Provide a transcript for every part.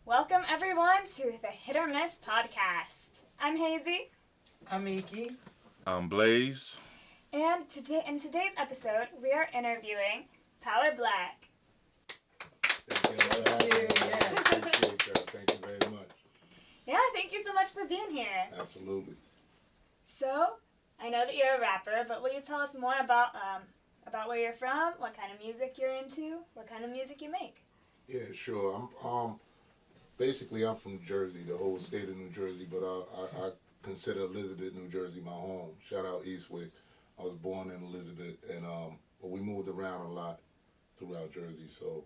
Welcome everyone to the Hit or Miss podcast. I'm Hazy. I'm Iki. I'm Blaze. And in today's episode, we are interviewing Power Black. Thank you very much. Yeah, thank you so much for being here. Absolutely. So, I know that you're a rapper, but will you tell us more about where you're from, what kind of music you're into, what kind of music you make? Yeah, sure. I'm from Jersey, the whole state of New Jersey, but I consider Elizabeth, New Jersey, my home. Shout out Eastwick. I was born in Elizabeth, and but we moved around a lot throughout Jersey. So,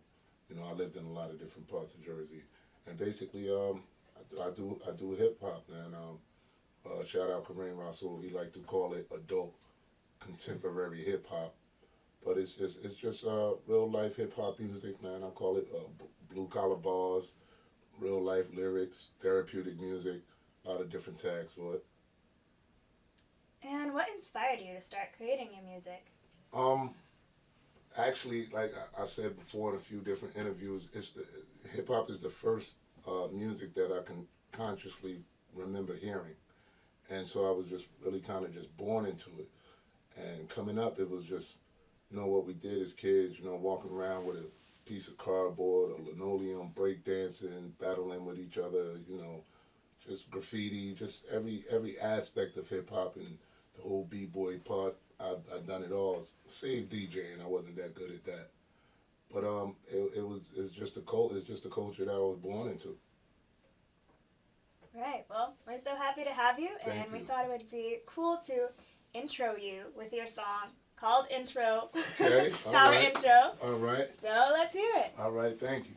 I lived in a lot of different parts of Jersey, and basically, I do hip hop, man. Shout out Kareem Rasul. He liked to call it adult contemporary hip hop, but it's just real life hip hop music, man. I call it blue collar bars, real life lyrics, therapeutic music, a lot of different tags for it. And what inspired you to start creating your music? Actually, like I said before in a few different interviews, hip hop is the first music that I can consciously remember hearing, and so I was just really kind of just born into it. And coming up, it was just, what we did as kids, walking around with a piece of cardboard or linoleum, breakdancing, battling with each other, just graffiti, just every aspect of hip hop and the whole b-boy part. I've done it all. Save DJing, I wasn't that good at that. But it's just a culture that I was born into. Right. Well, we're so happy to have you, Thank and we you. thought it would be cool to intro you with your song called Intro. Okay. All Power right. Intro. All right. So let's hear it. All right. Thank you.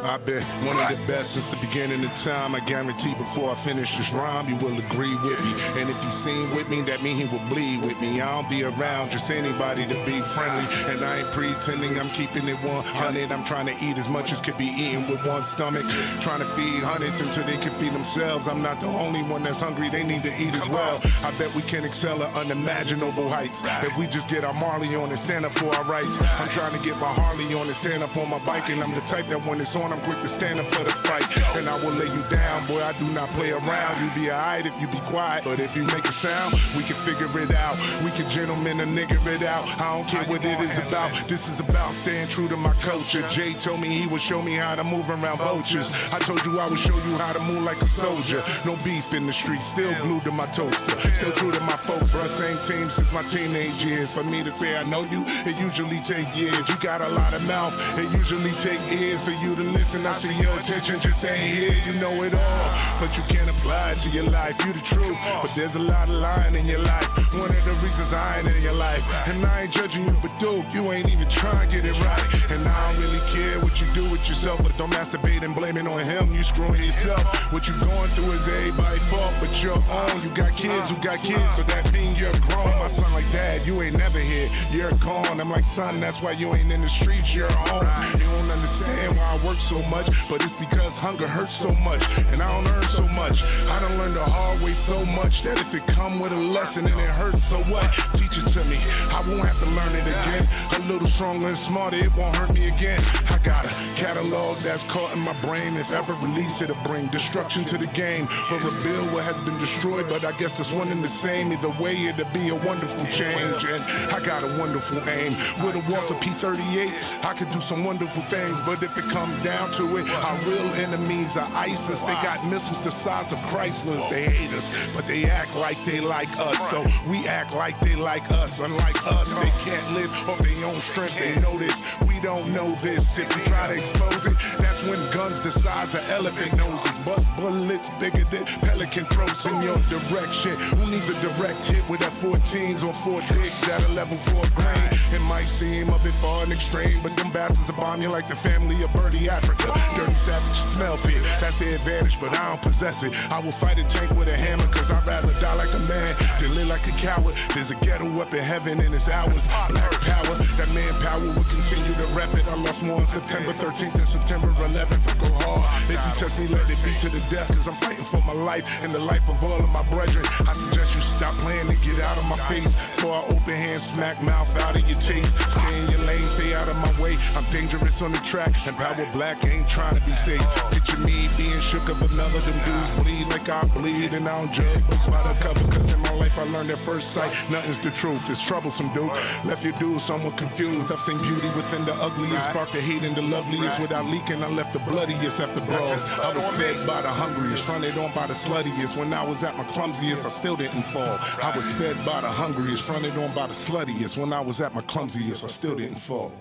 I've been one of the best since the beginning of time. I guarantee before I finish this rhyme, you will agree with me. And if he's seen with me, that mean he will bleed with me. I don't be around just anybody to be friendly. And I ain't pretending I'm keeping it 100. I'm trying to eat as much as could be eaten with one stomach. Trying to feed hundreds until they can feed themselves. I'm not the only one that's hungry, they need to eat as well. I bet we can excel at unimaginable heights if we just get our Marley on and stand up for our rights. I'm trying to get my Harley on and stand up on my bike, and I'm the type that when it's on, I'm quick to stand up for the fight. And I will lay you down, boy, I do not play around. You be alright if you be quiet, but if you make a sound, we can figure it out. We can gentlemen and nigger it out. I don't care what it is about. This is about staying true to my culture. Jay told me he would show me how to move around vultures. I told you I would show you how to move like a soldier. No beef in the street, still glued to my toaster. Still true to my folk, bruh. Same team since my teenage years. For me to say I know you, it usually take years. You got a lot of mouth, it usually take ears for you to listen. I see your attention just ain't here. You know it all, but you can't apply it to your life. You the truth, but there's a lot of lying in your life. One of the reasons I ain't in your life, and I ain't judging you, but dude, you ain't even trying to get it right. And I don't really care what you do with yourself, but don't masturbate and blame it on him. You screwing yourself. What you going through is everybody's fault, but your own. You got kids who got kids, so that means you're grown. My son like, Dad, you ain't never here. You're gone. I'm like, son, that's why you ain't in the streets. You're home. You don't understand why I work so much, but it's because hunger hurts so much, and I don't earn so much. I done learned the hard way so much that if it come with a lesson and it hurts, so what? Teach it to me. I won't have to learn it again. A little stronger and smarter, it won't hurt me again. I got a catalog that's caught in my brain. If ever released, it'll bring destruction to the game. Or rebuild what has been destroyed, but I guess that's one and the same. Either way, it'll be a wonderful change, and I got a wonderful aim. With a Walter P38, I could do some wonderful things, but if it comes down to it, our real enemies are ISIS. They got missiles the size of Chryslers. They hate us, but they act like they like us. So we act like they like us. Unlike us, they can't live off their own strength. They know this. We don't don't know this. If you try to expose it, that's when guns the size of elephant noses bust bullets bigger than pelican throats in your direction. Who needs a direct hit with F-14s on 4 dicks at a level 4 grain? It might seem a bit far and extreme, but them bastards will bomb you like the family of Birdie Africa. Dirty savage, smell fit, that's their advantage, but I don't possess it. I will fight a tank with a hammer, cause I'd rather die like a man than live like a coward. There's a ghetto up in heaven and it's ours. Black power, that manpower will continue to rep it. I lost more on September 13th and September 11th. I go hard. If you test me, let it be to the death, cause I'm fighting for my life and the life of all of my brethren. I suggest you stop playing and get out of my face, before I open hand smack mouth out of your taste. Stay in your lane, stay out of my way. I'm dangerous on the track, and Power Black ain't trying to be safe. Picture me being shook of another. Them dudes bleed like I bleed, and I don't judge books by the cover, cause in my life I learned at first sight, nothing's the truth. It's troublesome, dude. Left your dude somewhat confused. I've seen beauty within the ugliest, sparked the hate in the loveliest. Without leaking, I left the bloodiest after brawls. I was fed by the hungriest, fronted on by the sluttiest. When I was at my clumsiest, I still didn't fall. I was fed by the hungriest, fronted on by the sluttiest. When I was at my clumsiest, I still didn't fall.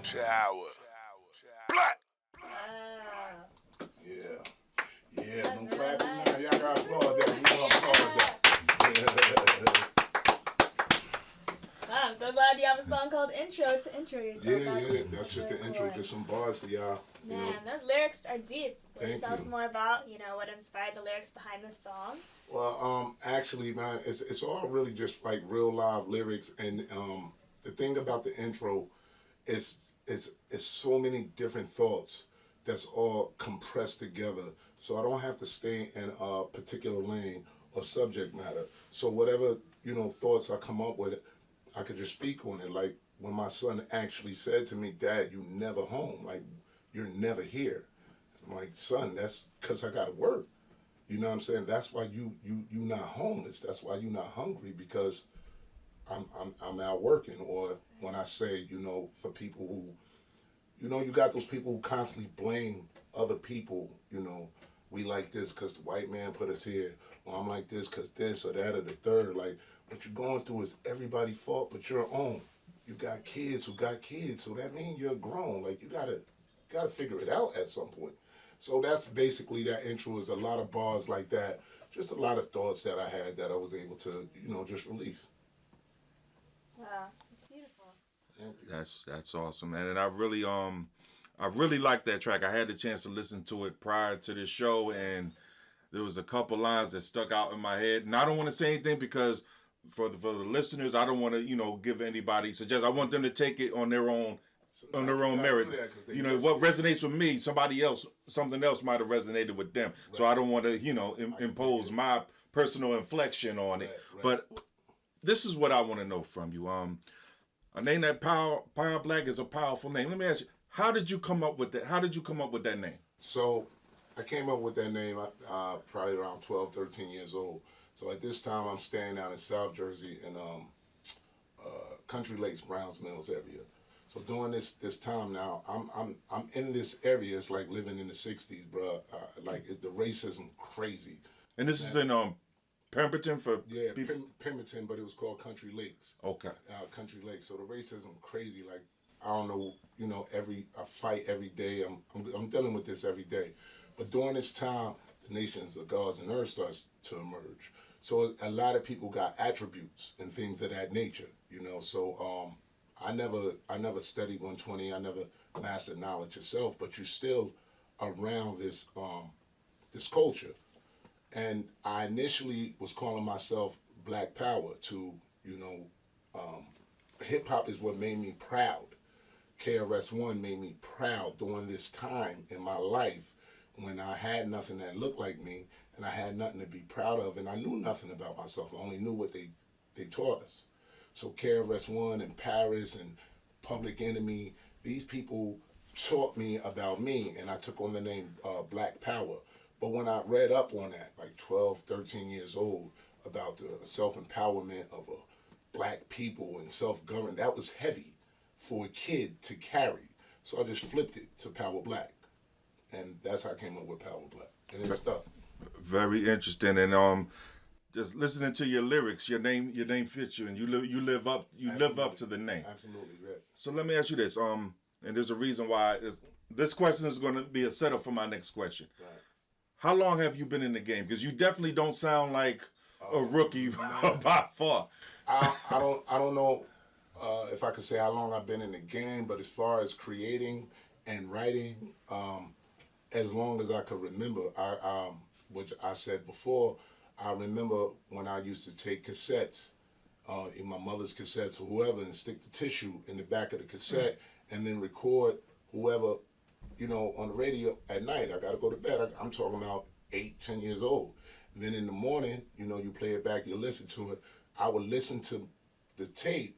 Black. Yeah, don't clap it now. Y'all got to applaud that. We gonna applaud that. Wow, I'm so glad you have a song called Intro to intro yourself. Yeah, that's just the intro, cool. just some bars for y'all. You Man, know. those lyrics are deep. Will you Thank tell us you. more about, what inspired the lyrics behind this song? Well, actually, man, it's all really just like real live lyrics, and the thing about the intro is it's so many different thoughts that's all compressed together. So I don't have to stay in a particular lane or subject matter. So whatever thoughts I come up with, I could just speak on it. Like when my son actually said to me, "Dad, you never home. Like you're never here." I'm like, "Son, that's because I gotta work." You know what I'm saying? That's why you not homeless. That's why you not hungry, because I'm out working. Or when I say, for people who, you got those people who constantly blame other people. We like this because the white man put us here. Or I'm like this because this or that or the third. Like what you're going through is everybody's fault but your own. You got kids who got kids, so that means you're grown. Like you gotta figure it out at some point. So that's basically that intro, is a lot of bars like that. Just a lot of thoughts that I had that I was able to, just release. Wow, it's beautiful. Thank you. That's awesome, man. And I really like that track. I had the chance to listen to it prior to this show, and there was a couple lines that stuck out in my head. And I don't want to say anything because for the listeners, I don't want to, give anybody suggest. I want them to take it on their own merit. What resonates with me, something else might have resonated with them. Right. So I don't want to, impose my personal inflection on it. Right. But this is what I want to know from you. A name that Power Black is a powerful name. Let me ask you, how did you come up with that? How did you come up with that name? So I came up with that name probably around 12, 13 years old. So at this time, I'm staying down in South Jersey in Country Lakes, Browns Mills area. So during this time now, I'm in this area. It's like living in the '60s, bro. The racism crazy. And this is in Pemberton for people? Pemberton, but it was called Country Lakes. Okay. Country Lakes. So the racism crazy. Like I don't know, I fight every day. I'm dealing with this every day. But during this time, the nations of gods and earth starts to emerge. So a lot of people got attributes and things of that nature. So I never studied 120. I never mastered knowledge itself, but you're still around this this culture. And I initially was calling myself Black Power to, hip hop is what made me proud. KRS-One made me proud during this time in my life when I had nothing that looked like me and I had nothing to be proud of, and I knew nothing about myself. I only knew what they taught us. So KRS-One and Paris and Public Enemy, these people taught me about me, and I took on the name Black Power. But when I read up on that, like 12, 13 years old, about the self-empowerment of black people and self-government, that was heavy for a kid to carry. So I just flipped it to Power Black. And that's how I came up with Power Black. And it stuck. Very interesting. And just listening to your lyrics, your name fits you, and you live up to the name. Absolutely, right. So let me ask you this. and there's a reason why. This question is going to be a setup for my next question. Right. How long have you been in the game? Because you definitely don't sound like a rookie by far. I don't know if I could say how long I've been in the game, but as far as creating and writing, as long as I could remember, which I said before, I remember when I used to take cassettes, in my mother's cassettes or whoever, and stick the tissue in the back of the cassette, and then record whoever, on the radio at night. I got to go to bed. I'm talking about 8, 10 years old. And then in the morning, you play it back, you listen to it. I would listen to the tape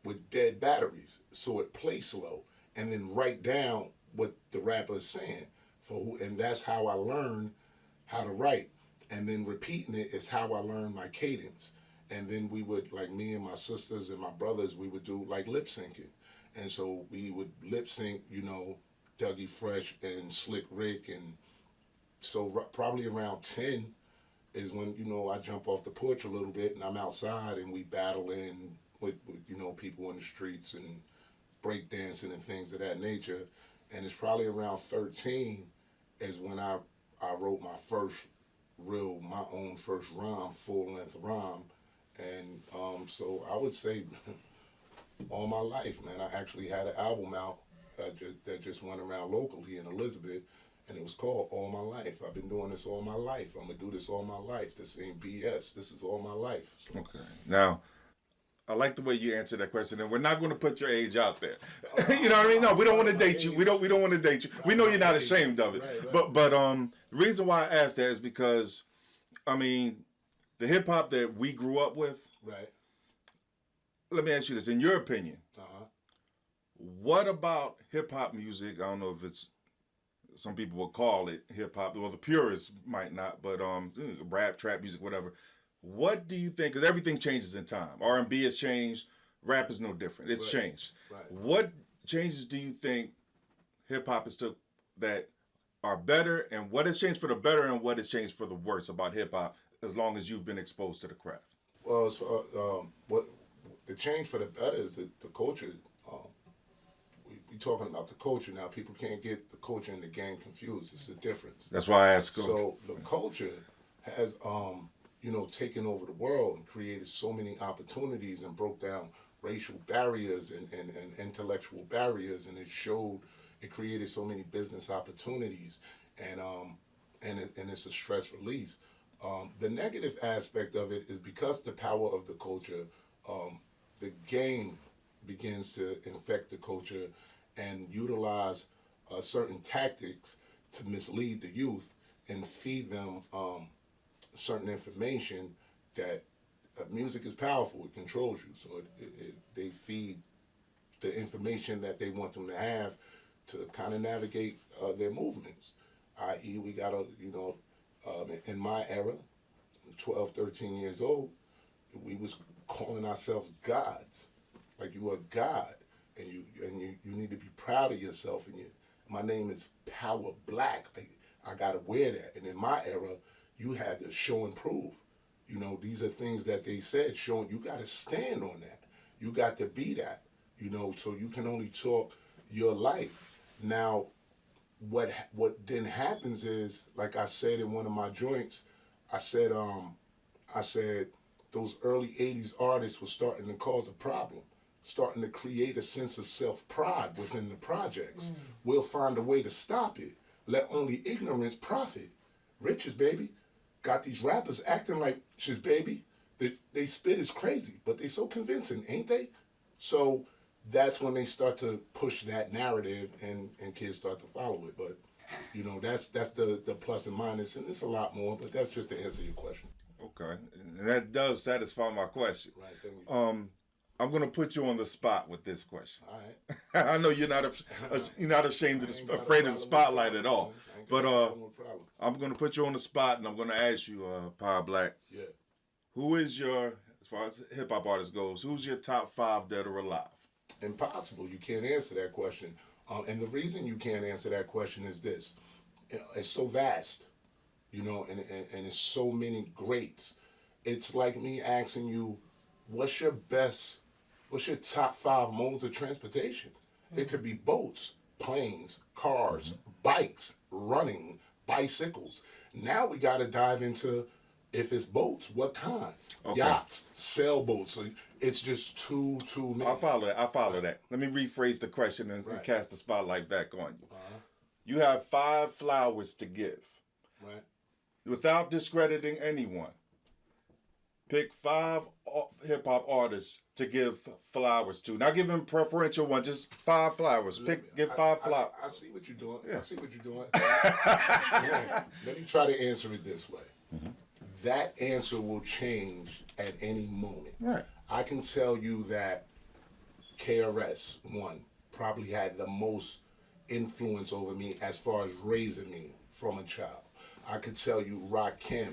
with dead batteries, so it plays slow, and then write down what the rapper is saying and that's how I learned how to write. And then repeating it is how I learned my cadence. And then we would, like me and my sisters and my brothers, we would do like lip syncing. And so we would lip sync, Dougie Fresh and Slick Rick. And so probably around 10 is when, I jump off the porch a little bit and I'm outside and we battle in with people in the streets and break dancing and things of that nature. And it's probably around 13 is when I wrote my own first rhyme, full-length rhyme. And so I would say all my life, man. I actually had an album out that just went around locally in Elizabeth, and it was called All My Life. I've been doing this all my life. I'm going to do this all my life. This ain't BS. This is all my life. So. Okay. Now, I like the way you answered that question, and we're not going to put your age out there. You know what I mean? No, we don't want to date you. We don't want to date you. We know you're not ashamed of it. Right. But the reason why I asked that is because, the hip hop that we grew up with. Right. Let me ask you this: in your opinion, what about hip hop music? I don't know if it's some people will call it hip hop. Well, the purists might not, but rap, trap music, whatever. What do you think? Because everything changes in time. R&B has changed. Rap is no different. It's changed. Right. What changes do you think hip-hop has took that are better? And what has changed for the better and what has changed for the worse about hip-hop as long as you've been exposed to the craft? Well, what the change for the better is the culture. We talking about the culture now. People can't get the culture and the game confused. It's a difference. That's why I asked. So the culture has taken over the world and created so many opportunities and broke down racial barriers and intellectual barriers, and it created so many business opportunities, and it's a stress release. The negative aspect of it is because the power of the culture, the game begins to infect the culture and utilize certain tactics to mislead the youth and feed them certain information that music is powerful. It controls you. So they feed the information that they want them to have to kind of navigate their movements. I.e., we got in my era, 12, 13 years old, we was calling ourselves gods. Like, you are God, and you need to be proud of yourself. And my name is Power Black. Like, I gotta wear that. And in my era, you had to show and prove. These are things that they said, showing you got to stand on that. You got to be that, so you can only talk your life. Now, what then happens is, like I said in one of my joints, I said those early 80s artists were starting to cause a problem, starting to create a sense of self-pride within the projects. We'll find a way to stop it. Let only ignorance profit. Riches, baby. Got these rappers acting like shiz, baby. They spit is crazy, but they so convincing, ain't they? So that's when they start to push that narrative and kids start to follow it. But, that's the plus and minus, and there's a lot more, but that's just to answer your question. Okay. And that does satisfy my question. Right, thank you. I'm going to put you on the spot with this question. All right. I know you're not ashamed afraid of the spotlight at all. But I'm going to put you on the spot, and I'm going to ask you, Power Black. Yeah. Who is as far as hip hop artist goes, who's your top 5 dead or alive? Impossible. You can't answer that question. And the reason you can't answer that question is this: it's so vast, and it's so many greats. It's like me asking you, what's your top 5 modes of transportation? It could be boats, planes, cars, bikes, running, bicycles. Now we got to dive into, if it's boats, what kind? Okay. Yachts, sailboats. So it's just too many. I follow that. Let me rephrase the question and Right. cast the spotlight back on you. Uh-huh. You have 5 flowers to give. Right. Without discrediting anyone, pick 5 hip hop artists to give flowers to. Not give them preferential one, just 5 flowers. Give 5 flowers. I see what you're doing. Yeah. I see what you're doing. Yeah. Let me try to answer it this way. That answer will change at any moment. Right. I can tell you that KRS One probably had the most influence over me as far as raising me from a child. I could tell you Rakim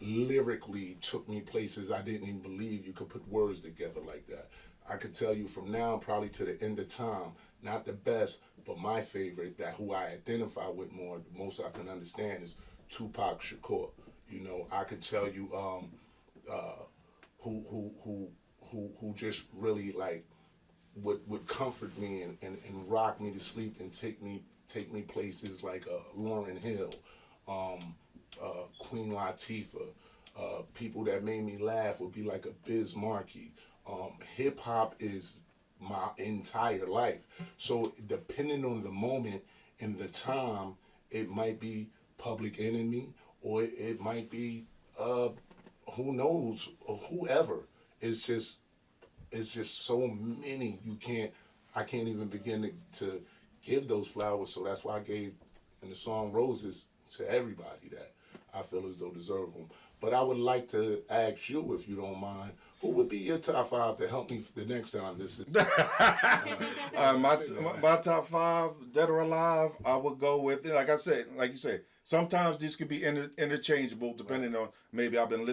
lyrically took me places I didn't even believe you could put words together like that. I could tell you from now probably to the end of time, not the best, but my favorite, that who I identify with more, the most I can understand, is Tupac Shakur. You know, I could tell you who just really like would comfort me and rock me to sleep and take me places like Lauryn Hill, Queen Latifah. People that made me laugh would be like a Biz Markie. Hip hop is my entire life. So depending on the moment and the time, it might be Public Enemy, or it might be who knows, or whoever. It's just so many. I can't even begin to give those flowers. So that's why I gave in the song Roses to everybody that I feel as though deserve them. But I would like to ask you, if you don't mind, who would be your top 5 to help me the next time this is? My top 5, dead or alive, I would go with, like you said, sometimes these could be interchangeable depending on, maybe I've been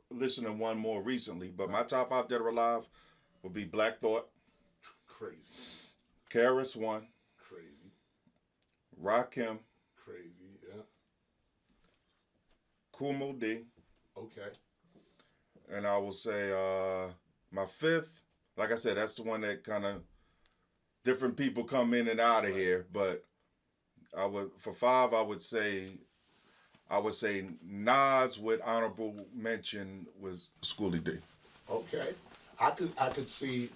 listening one more recently, but my top 5 dead or alive would be Black Thought, Crazy. KRS One, Crazy. Rakim, Crazy, yeah. Kumo D, Okay. and I will say my 5th, like I said, that's the one that kind of different people come in and out of here, but for 5 I would say Nas with honorable mention was Schoolie D. Okay. I could see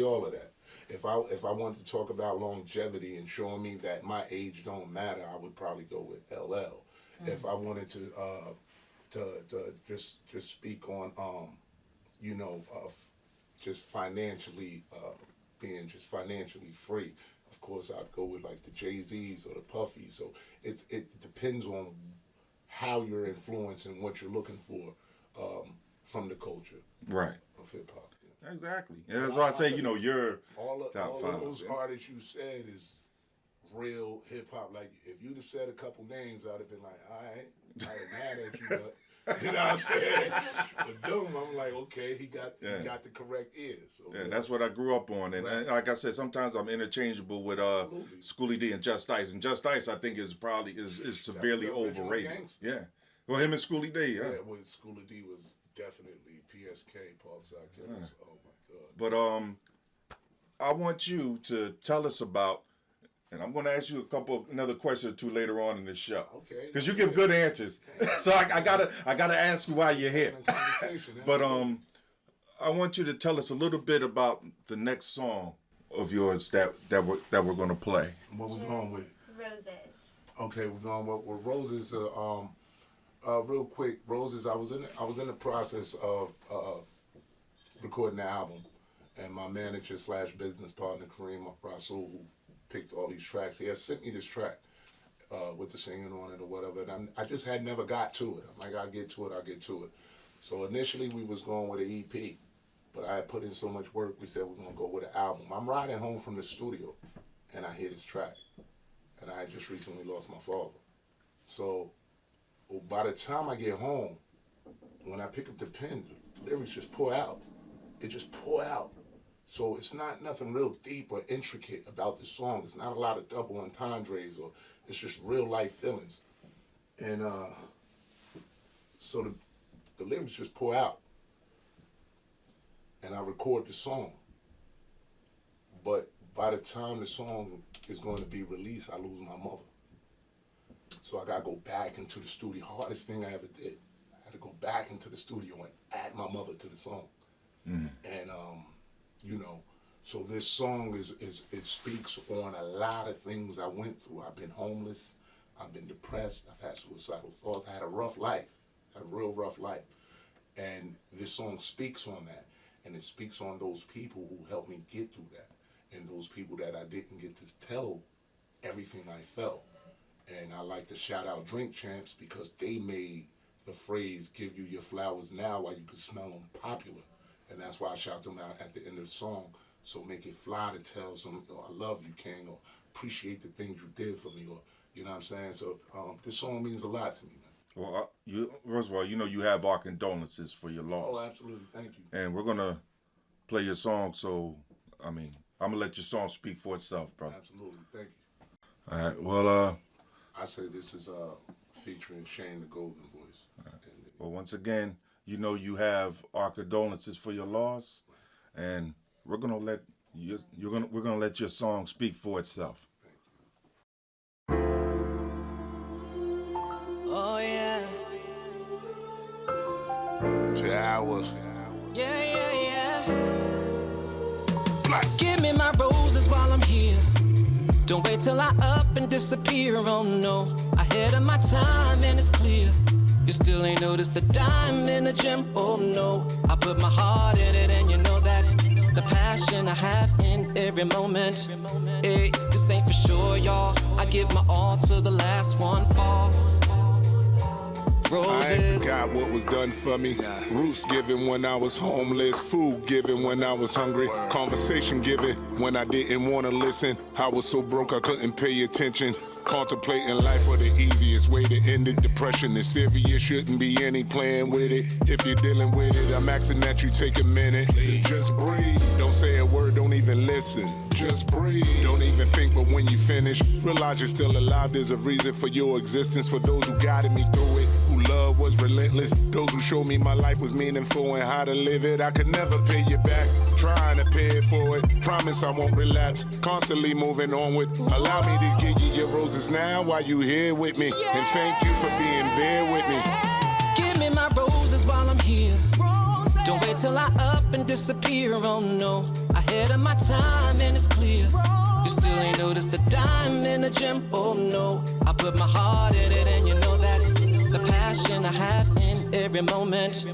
all of that. If I wanted to talk about longevity and showing me that my age don't matter, I would probably go with LL. If I wanted to just speak on just financially being just financially free, of course I'd go with like the Jay-Z's or the Puffys. So it depends on how you're influenced and what you're looking for from the culture Right. of hip hop. Exactly. And that's why I say, you're All top of 5. those artists you said is real hip hop. Like if you'd have said a couple names, I'd have been like, all right, I ain't mad at you, but you know what I'm saying? But Doom, I'm like, okay, he got the correct ears. So, Yeah, that's what I grew up on, and, Right. and like I said, sometimes I'm interchangeable with Absolutely. Schoolie D and Just Ice, and Just Ice I think is probably is severely That was the original overrated. gangster. Yeah, well, him and Schoolie D, yeah, yeah. well, Schoolie D was definitely PSK, Parkside Killers. Oh my God. But I want you to tell us about, and I'm going to ask you another question or two later on in the show. Okay. Because you give good answers, so I gotta ask you why you're here. Conversation, But I want you to tell us a little bit about the next song of yours that we're going to play. what we're going with? Roses. Okay, we're going with Roses. Real quick, Roses. I was in the process of recording the album, and my manager / business partner Kareem Rasul, who picked all these tracks, he has sent me this track with the singing on it or whatever, and I just had never got to it. I'm like, I'll get to it. So initially we was going with an EP, but I had put in so much work. We said we're gonna go with an album. I'm riding home from the studio, and I hear this track, and I had just recently lost my father. So by the time I get home, when I pick up the pen, the lyrics just pour out. It just pour out. So it's not nothing real deep or intricate about the song. It's not a lot of double entendres, or it's just real life feelings. And so the lyrics just pour out. And I record the song. But by the time the song is going to be released, I lose my mother. So I gotta go back into the studio. Hardest thing I ever did. I had to go back into the studio and add my mother to the song. And you know, so this song it speaks on a lot of things I went through. I've been homeless, I've been depressed, I've had suicidal thoughts, I had a rough life, a real rough life. And this song speaks on that. And it speaks on those people who helped me get through that. And those people that I didn't get to tell everything I felt. And I like to shout out Drink Champs because they made the phrase, give you your flowers now while you can smell them, popular. And that's why I shout them out at the end of the song. So make it fly to tell someone, oh, I love you, King, or appreciate the things you did for me, or, you know what I'm saying? So this song means a lot to me, man. Well, first of all, you know you have our condolences for your loss. Oh, absolutely. Thank you. And we're going to play your song, so, I mean, I'm going to let your song speak for itself, brother. Absolutely. Thank you. All right, well, I say this is featuring Shane the Golden Voice. Right. Well, once again, you know you have our condolences for your loss, and we're gonna let we're gonna let your song speak for itself. Oh yeah. Hours. Yeah. Give me my roses while I'm here. Don't wait till I up and disappear. Oh no, ahead of my time and it's clear. You still ain't noticed the dime in the gym. Oh no, I put my heart in it, and you know that the passion I have in every moment. Hey, this ain't for sure, y'all. I give my all to the last one falls. Roses. I ain't forgot what was done for me. Roofs given when I was homeless. Food given when I was hungry. Conversation given when I didn't want to listen. I was so broke I couldn't pay attention. Contemplating life for the easiest way to end it. Depression is serious, shouldn't be any playing with it. If you're dealing with it, I'm asking that you take a minute to just breathe. Don't say a word, don't even listen. Just breathe. Don't even think, but when you finish, realize you're still alive. There's a reason for your existence. For those who guided me through it, who love was relentless. Those who showed me my life was meaningful and how to live it. I could never pay you back. Trying to pay it forward. Promise I won't relapse. Constantly moving onward. Allow me to give you your roses now while you here with me. And thank you for being there with me. Give me my roses while I'm here. Don't wait till I up and disappear. Oh no, ahead of my time and it's clear. You still ain't noticed the dime in the gym. Oh no, I put my heart in it, and you know that the passion I have in every moment.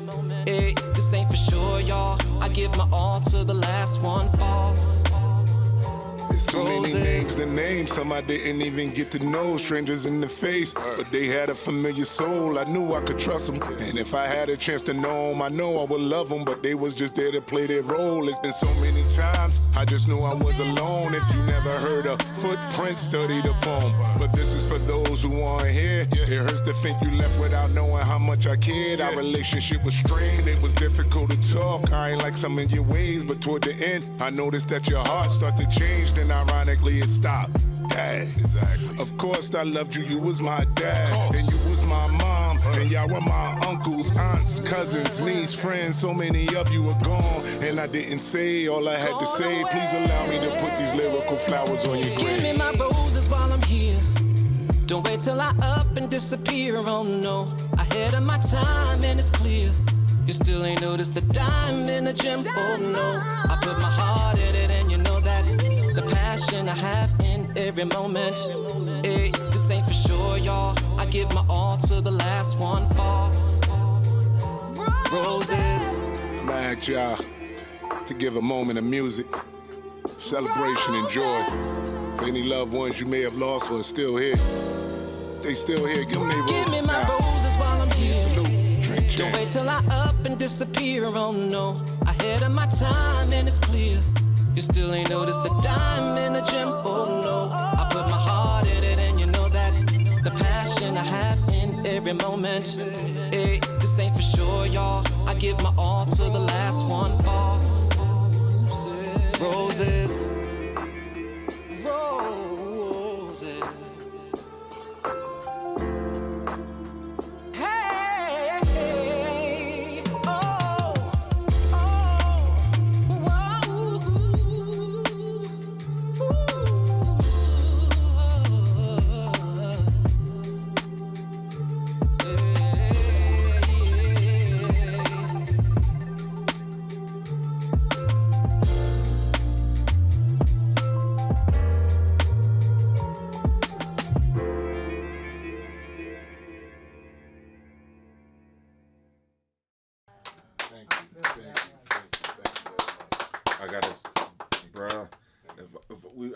Hey, this ain't for sure, y'all. I give my all to the last one falls. There's so many names and names, some I didn't even get to know. Strangers in the face, but they had a familiar soul. I knew I could trust them, and if I had a chance to know them, I know I would love them, but they was just there to play their role. It's been so many times, I just knew I was alone. If you never heard a footprint, study the poem. But this is for those who aren't here. It hurts to think you left without knowing how much I cared. Our relationship was strained, it was difficult to talk. I ain't like some of your ways, but toward the end, I noticed that your heart started to change. Then ironically it stopped. Dad. Exactly. Of course I loved you, you was my dad. And you was my mom. And y'all were my uncles, aunts, cousins, niece, friends. So many of you are gone. And I didn't say all I had to say. Please allow me to put these lyrical flowers on your grave. Give me my roses while I'm here. Don't wait till I up and disappear. Oh no, ahead of my time and it's clear. You still ain't noticed the dime in the gym. Oh no, I put my heart in it, and you know that the passion I have in every moment. Hey, this ain't for sure, y'all. I give my all to the last one falls. Roses. I'm gonna ask y'all to give a moment of music, celebration, and joy for any loved ones you may have lost or are still here. They still here, give them their roses. Give me my now. roses while I'm here. Salute. Drink Don't wait champs. till I up and disappear. Oh no, ahead of my time and it's clear. You still ain't noticed the dime in the gym. Oh no, I put my heart in it, and you know that the passion I have in every moment. Hey, this ain't for sure, y'all. I give my all to the last one falls. Roses. Roses. Hey, oh, oh, whoa.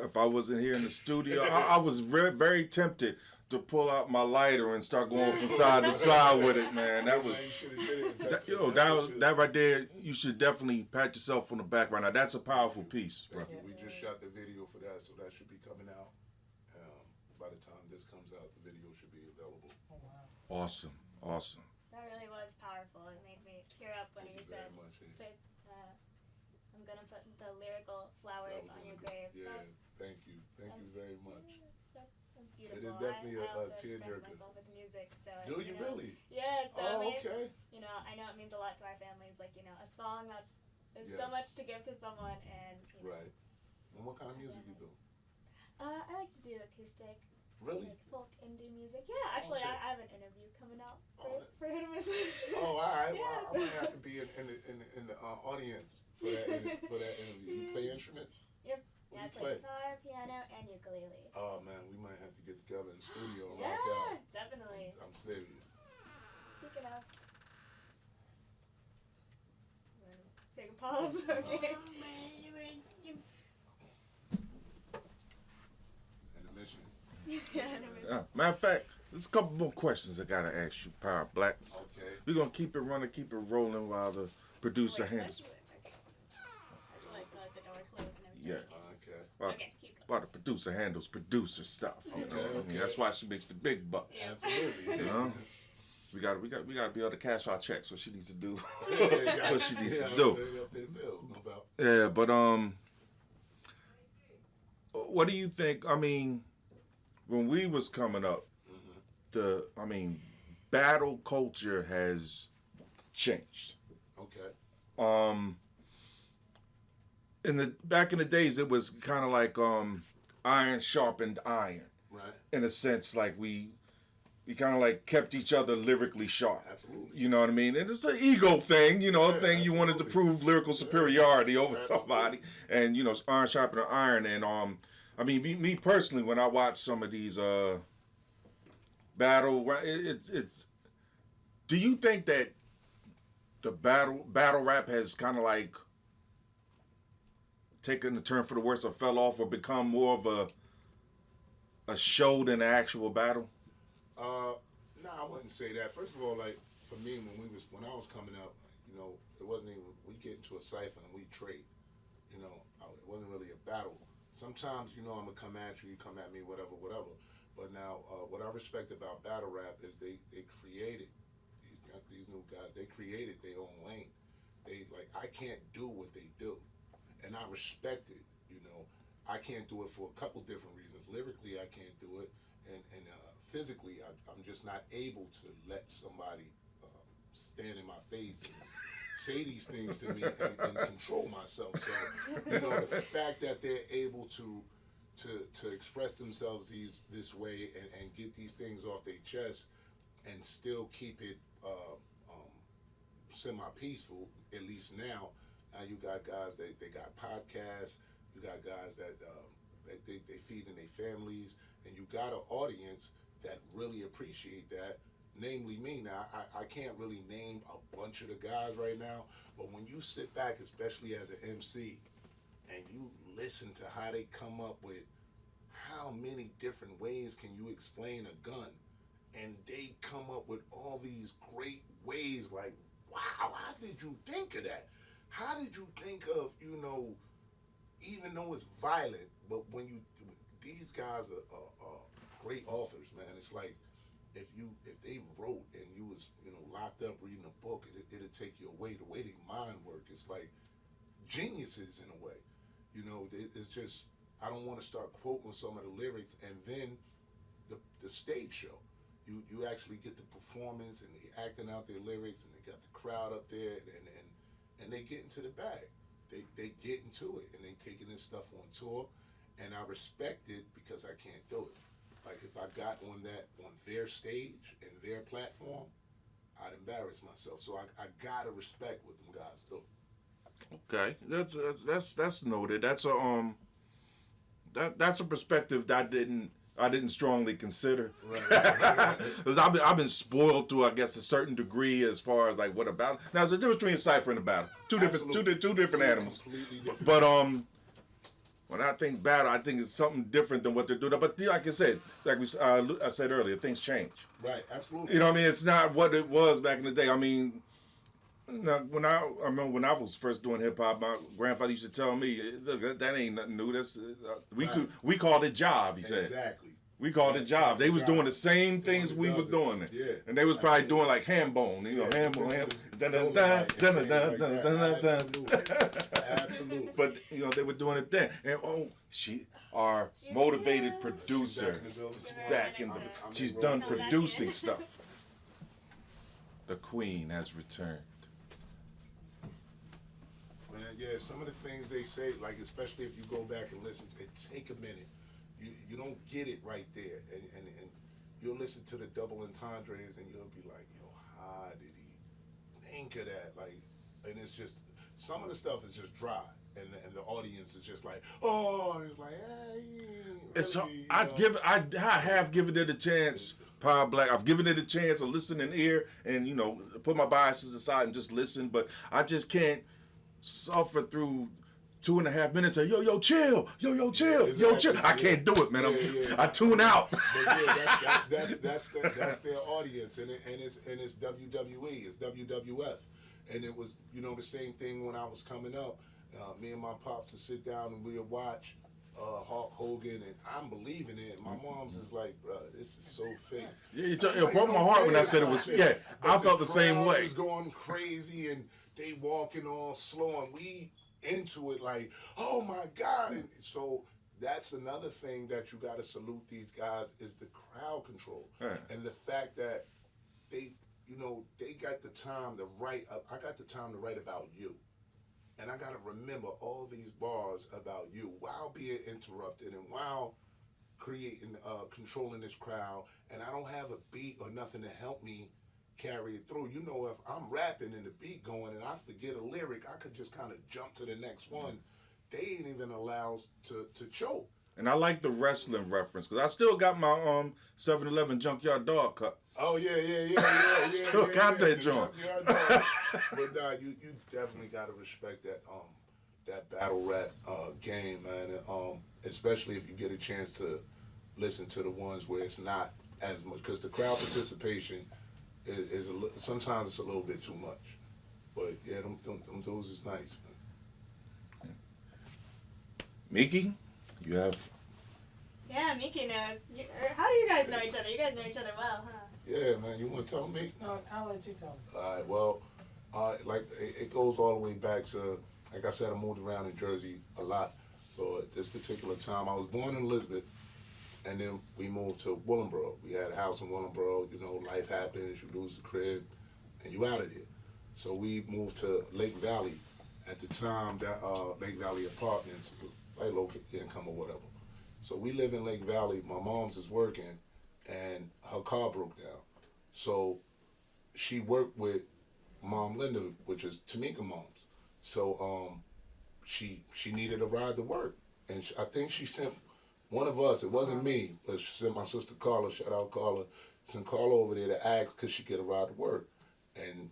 if I wasn't here in the studio, I was very tempted to pull out my lighter and start going from side to side with it, man. That was, that right there. You should definitely pat yourself on the back right now. That's a powerful piece, bro. Thank you. We just shot the video for that, so that should be coming out. By the time this comes out, the video should be available. Awesome. That really was powerful. It made me tear up when you said, Very much. I'm gonna put the lyrical flowers on your grave. Yeah, That's thank you very much. That's beautiful. It is definitely I a also tearjerker. express myself with music, so Do you really? Yeah. So Oh, it means, okay. I know it means a lot to our families. Like a song that's there's so Yes. much to give to someone, and Right. And what kind of music you do? I like to do acoustic. Really? Like folk indie music. Yeah, actually, Okay. I have an interview coming out Oh, for Hit or Miss. Oh, all right. Well, Yes. I might have to be in the audience for that interview. You play instruments? Yep. What Yeah, I do you play play? guitar, piano, and ukulele. Oh man, we might have to get together in the studio and Yeah, rock out. definitely. I'm serious. Speaking of, take a pause. Okay. Intermission. Yeah, intermission. Matter of fact, there's a couple more questions I gotta ask you, Power Black. Okay. We're gonna keep it running, keep it rolling while the producer Wait, handles. okay. I like to let the doors close and everything. Yeah. Okay. While, Okay, keep going. while the producer handles producer stuff. You know? I mean, that's why she makes the big bucks. Absolutely. You know? We gotta be able to cash our checks. What she needs to do. Yeah, What she needs to yeah, do. pay the bill, no doubt. Yeah, but what do you think? I mean, when we was coming up, battle culture has changed. Okay. Back in the days, it was kind of like iron sharpened iron. Right. In a sense, like we kind of like kept each other lyrically sharp. Absolutely. You know what I mean? And it's an ego thing, a Yeah, thing you wanted to absolutely. prove lyrical superiority over somebody, and iron sharpening iron. And I mean, me personally, when I watch some of these battle, it's. Do you think that the battle rap has kind of like taken a turn for the worse, or fell off, or become more of a show than an actual battle? No, I wouldn't say that. First of all, like for me, when I was coming up, it wasn't even we get into a cipher and we trade. It wasn't really a battle. Sometimes, I'm gonna come at you, you come at me, whatever. But now, what I respect about battle rap is they created these new guys. They created their own lane. I can't do what they do, and I respect it. I can't do it for a couple different reasons. Lyrically, I can't do it, and physically, I'm just not able to let somebody stand in my face and say these things to me and control myself. So, the fact that they're able to express themselves this way and get these things off their chest and still keep it semi-peaceful, at least now. Now you got guys that they got podcasts, you got guys that they feed in their families, and you got an audience that really appreciate that, namely me. Now, I can't really name a bunch of the guys right now, but when you sit back, especially as an MC, and you listen to how they come up with how many different ways can you explain a gun, and they come up with all these great ways, like, wow, how did you think of that? How did you think of, even though it's violent, but these guys are great authors, man. It's like, if they wrote and you was, locked up reading a book, it'd take you away. The way their mind work, it's like geniuses in a way. It's just, I don't want to start quoting some of the lyrics, and then the stage show. You actually get the performance, and they acting out their lyrics, and they got the crowd up there, and they get into the bag. They get into it, and they taking this stuff on tour, and I respect it because I can't do it. Like, if I got on their stage and their platform, I'd embarrass myself. So I gotta respect what them guys do. Okay, that's noted. That's a perspective that I didn't strongly consider. Right. Because I've been spoiled to, I guess, a certain degree as far as like what a battle. Now there's a difference between a cipher and a battle. Two different animals. Completely different. But When I think battle, I think it's something different than what they're doing. But like I said, I said earlier, things change. Right, absolutely. You know what I mean? It's not what it was back in the day. I mean, when I remember when I was first doing hip hop, my grandfather used to tell me, "Look, that ain't nothing new. That's we called it job." He said. Exactly. We called it job. They was doing the same Doing things the we was dozens. doing. Yeah. And they was probably doing like ham bone, you know, ham bone, Absolutely. But you know, they were doing it then. And our motivated producer is back in the she's done producing stuff. The queen has returned. Man, yeah, some of the things they say, like especially if you go back and listen, it take a minute. You don't get it right there, and you'll listen to the double entendres, and you'll be like, yo, how did he think of that? Like, and it's just some of the stuff is just dry, and the audience is just like, oh, it's like, hey, It's really, I have given it a chance. Power Black. I've given it a chance, a listening ear, and you know, put my biases aside and just listen. But I just can't suffer through 2.5 minutes of yo chill, yo chill, yo chill. I can't do it, man. I tune out. But yeah, that's their audience, and it's WWE, it's WWF, and it was the same thing when I was coming up. Me and my pops would sit down and we'd watch Hulk Hogan, and I'm believing it. My mom's is like, bro, this is so fake. Yeah, it broke my heart when I said it was. Yeah, I felt the same way. Was going crazy, and they walking all slow, and we into it like, oh my God. And so that's another thing that you got to salute these guys is the crowd control. Right. And the fact that they got the time to write I got the time to write about you, and I got to remember all these bars about you while being interrupted and while creating controlling this crowd, and I don't have a beat or nothing to help me carry it through. If I'm rapping and the beat going and I forget a lyric, I could just kind of jump to the next one. They ain't even allowed to choke. And I like the wrestling reference because I still got my 7-Eleven Junkyard Dog cup. Oh yeah. Still got that joint. But nah, you definitely gotta respect that battle rap game, man. Especially if you get a chance to listen to the ones where it's not as much, because the crowd participation is sometimes it's a little bit too much. But yeah, them dudes is nice, man. Miki, you have. Yeah, Miki knows. How do you guys know each other? You guys know each other well, huh? Yeah, man. You want to tell me? No, I'll let you tell me. All right. Well, like it goes all the way back to, like I said, I moved around in Jersey a lot. So at this particular time, I was born in Elizabeth, and then we moved to Willingboro. We had a house in Willingboro. Life happens. You lose the crib, and you out of there. So we moved to Lake Valley. At the time, that Lake Valley Apartments, like low income or whatever. So we live in Lake Valley. My mom's is working, and her car broke down. So she worked with Mom Linda, which is Tamika Mom's. So she needed a ride to work, and I think she sent one of us. It wasn't me, but she sent my sister Carla. Shout out Carla. Sent Carla over there to ask could she get a ride to work, and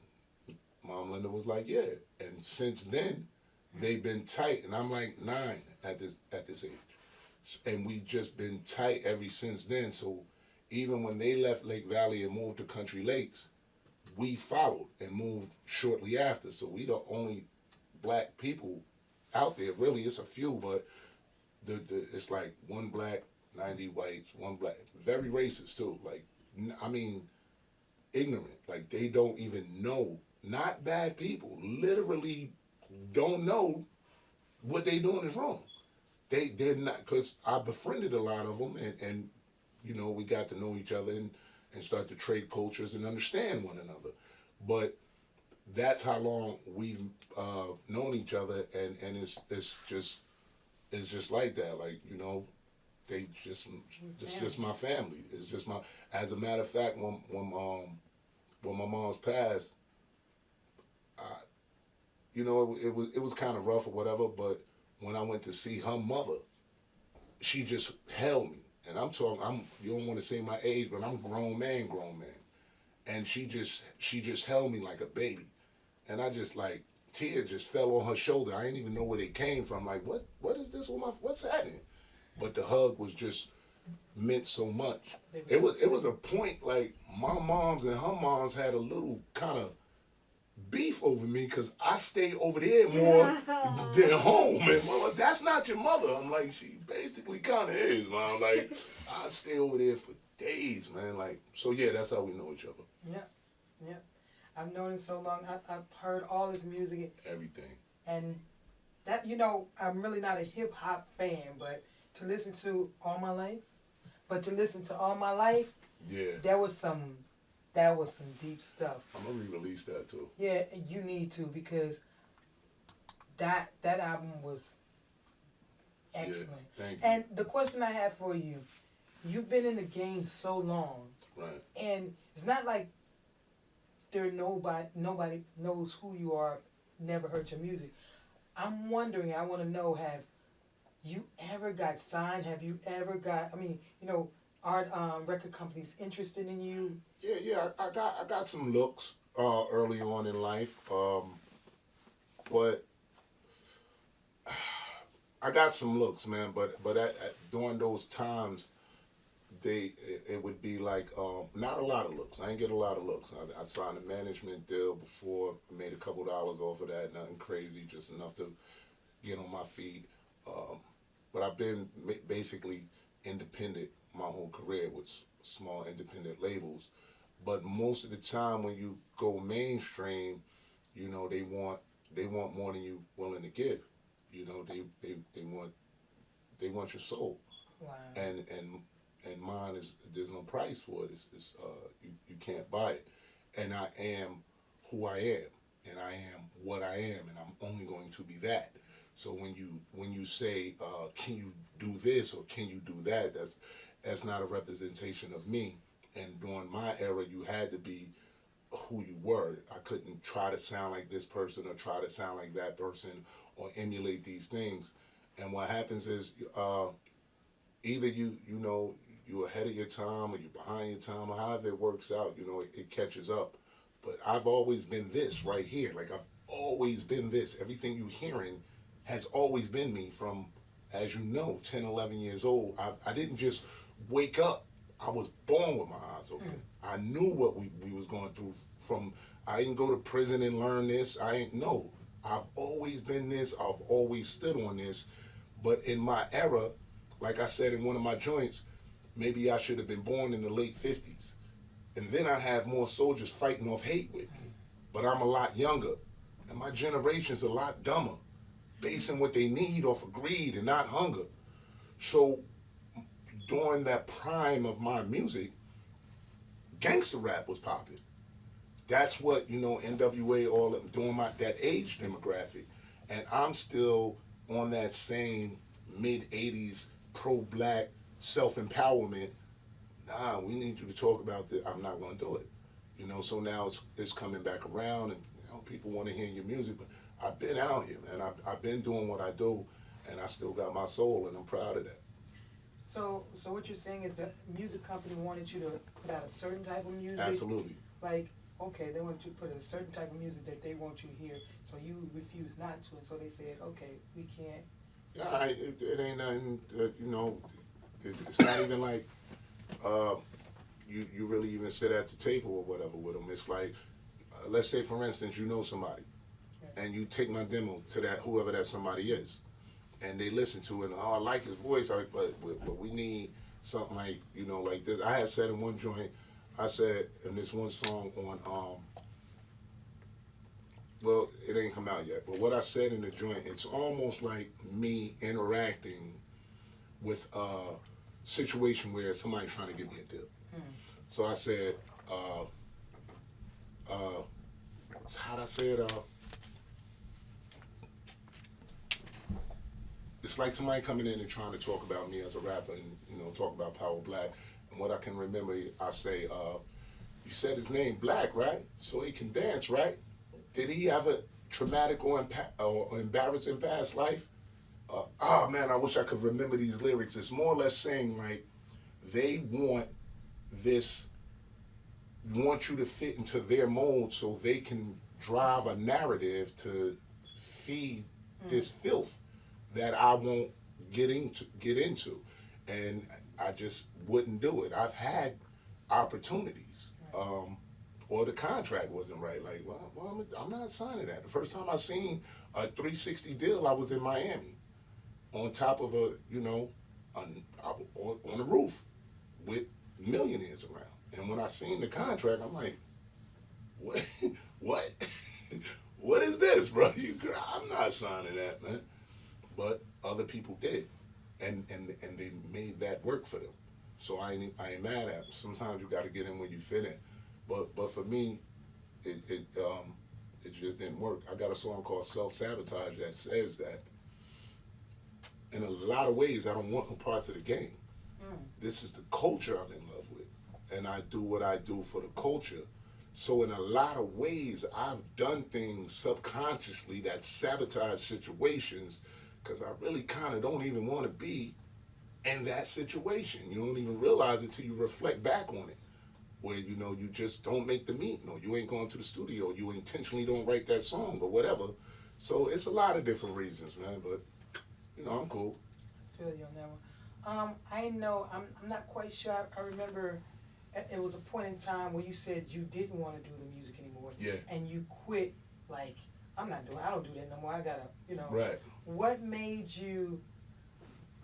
Mom Linda was like, yeah. And since then, they've been tight, and I'm like 9 at this age. And we just been tight ever since then. So even when they left Lake Valley and moved to Country Lakes, we followed and moved shortly after. So we the only black people out there. Really, it's a few, but it's like 1 black, 90 whites, 1 black. Very racist too. Like, I mean, ignorant. Like they don't even know. Not bad people. Literally don't know what they doing is wrong. They're not, because I befriended a lot of them, and we got to know each other and start to trade cultures and understand one another. But that's how long we've known each other, and it's just like that. Like they just my family. It's just my. As a matter of fact, when my mom's passed, it was kind of rough or whatever, but when I went to see her mother, she just held me. And you don't want to say my age, but I'm grown man. And she just held me like a baby. And I just like tear just fell on her shoulder. I didn't even know where they came from. Like, what is this? What's happening? But the hug was just meant so much. It was a point like my moms and her moms had a little kind of beef over me because I stay over there more than home. And mama, that's not your mother. I'm like, she basically kind of is, man. Like, I stay over there for days, man. Like, so yeah, that's how we know each other. Yeah. I've known him so long. I've heard all his music. Everything. And that, I'm really not a hip hop fan, but to listen to All My Life, Yeah. that was some deep stuff. I'm gonna re-release that too. Yeah, you need to, because that album was excellent. Yeah, thank you. And the question I have for you, you've been in the game so long, Right. and it's not like nobody knows who you are, never heard your music. I'm wondering, I want to know, have you ever got signed? Have you ever got, art record companies interested in you? Yeah. I got some looks early on in life, but I got some looks, man. But during those times, it would be like not a lot of looks. I didn't get a lot of looks. I signed a management deal before. I made a couple dollars off of that. Nothing crazy, just enough to get on my feet. But I've been basically independent my whole career with small independent labels. But most of the time when you go mainstream, they want more than you willing to give. They want your soul. Wow. And mine there's no price for it. It's you can't buy it. And I am who I am, and I am what I am, and I'm only going to be that. So when you say, can you do this or can you do that, that's not a representation of me. And during my era, you had to be who you were. I couldn't try to sound like this person or try to sound like that person or emulate these things. And what happens is either you're ahead of your time or you're behind your time, or however it works out, it catches up. But I've always been this right here. Like, I've always been this. Everything you're hearing has always been me from, as you know, 10, 11 years old. I didn't just wake up. I was born with my eyes open. I knew what we was going through from, I didn't go to prison and learn this. I've always been this. I've always stood on this. But in my era, like I said in one of my joints, maybe I should have been born in the late 50s. And then I have more soldiers fighting off hate with me. But I'm a lot younger. And my generation's a lot dumber, basing what they need off of greed and not hunger. So during that prime of my music, gangster rap was popping. That's what, NWA, all of them, doing that age demographic. And I'm still on that same mid-80s pro-black self-empowerment. Nah, we need you to talk about this. I'm not going to do it. So now it's coming back around, and people want to hear your music. But I've been out here, man. I've been doing what I do, and I still got my soul, and I'm proud of that. So what you're saying is that music company wanted you to put out a certain type of music? Absolutely. Like, okay, they want you to put in a certain type of music that they want you to hear, so you refuse not to, and so they said, okay, we can't. Yeah, it ain't nothing, it's not even like you really even sit at the table or whatever with them. It's like, let's say, for instance, you know somebody, and you take my demo to that, whoever that somebody is, and they listen to it, and I like his voice, but we need something like, like this. I had said in one joint, I said in this one song on, well, it ain't come out yet, but what I said in the joint, it's almost like me interacting with a situation where somebody's trying to give me a deal. So I said, how'd I say it? It's like somebody coming in and trying to talk about me as a rapper and, talk about Power Black. And what I can remember, I say, you said his name Black, right? So he can dance, right? Did he have a traumatic or embarrassing past life? Man, I wish I could remember these lyrics. It's more or less saying, like, they want you to fit into their mold so they can drive a narrative to feed this filth that I won't get into, and I just wouldn't do it. I've had opportunities, or the contract wasn't right. Like, well, I'm not signing that. The first time I seen a 360 deal, I was in Miami, on top of a, on a roof with millionaires around. And when I seen the contract, I'm like, what? What? What is this, bro? I'm not signing that, man. But other people did, and they made that work for them. So I ain't mad at them. Sometimes you got to get in where you fit in. But for me, it just didn't work. I got a song called Self Sabotage that says that in a lot of ways I don't want no parts of the game. This is the culture I'm in love with, and I do what I do for the culture. So in a lot of ways, I've done things subconsciously that sabotage situations, because I really kind of don't even want to be in that situation. You don't even realize it till you reflect back on it, where you just don't make the meet. No, you ain't going to the studio. You intentionally don't write that song or whatever. So it's a lot of different reasons, man. But I'm cool. Feel you on that one. I know I'm not quite sure. I remember it was a point in time where you said you didn't want to do the music anymore. Yeah. And you quit. Like, I don't do that no more. I gotta, Right. What made you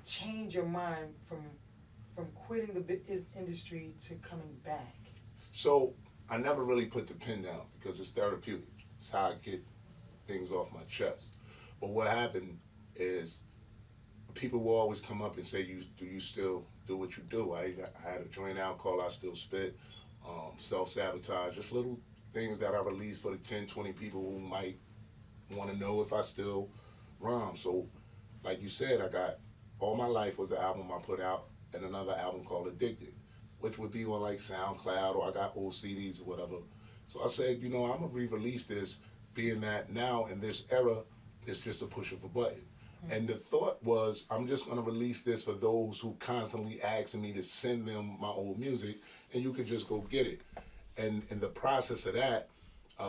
change your mind from quitting the industry to coming back? So I never really put the pen down because it's therapeutic. It's how I get things off my chest. But what happened is people will always come up and say, do you still do what you do? I had a joint out called I Still Spit, Self-Sabotage, just little things that I release for the 10, 20 people who might want to know if I still rhyme. So like you said, I got All My Life was the album I put out, and another album called Addicted, which would be on like SoundCloud, or I got old CDs or whatever. So I said, I'm gonna re-release this, being that now in this era, it's just a push of a button. And the thought was, I'm just gonna release this for those who constantly asking me to send them my old music, and you could just go get it. And in the process of that,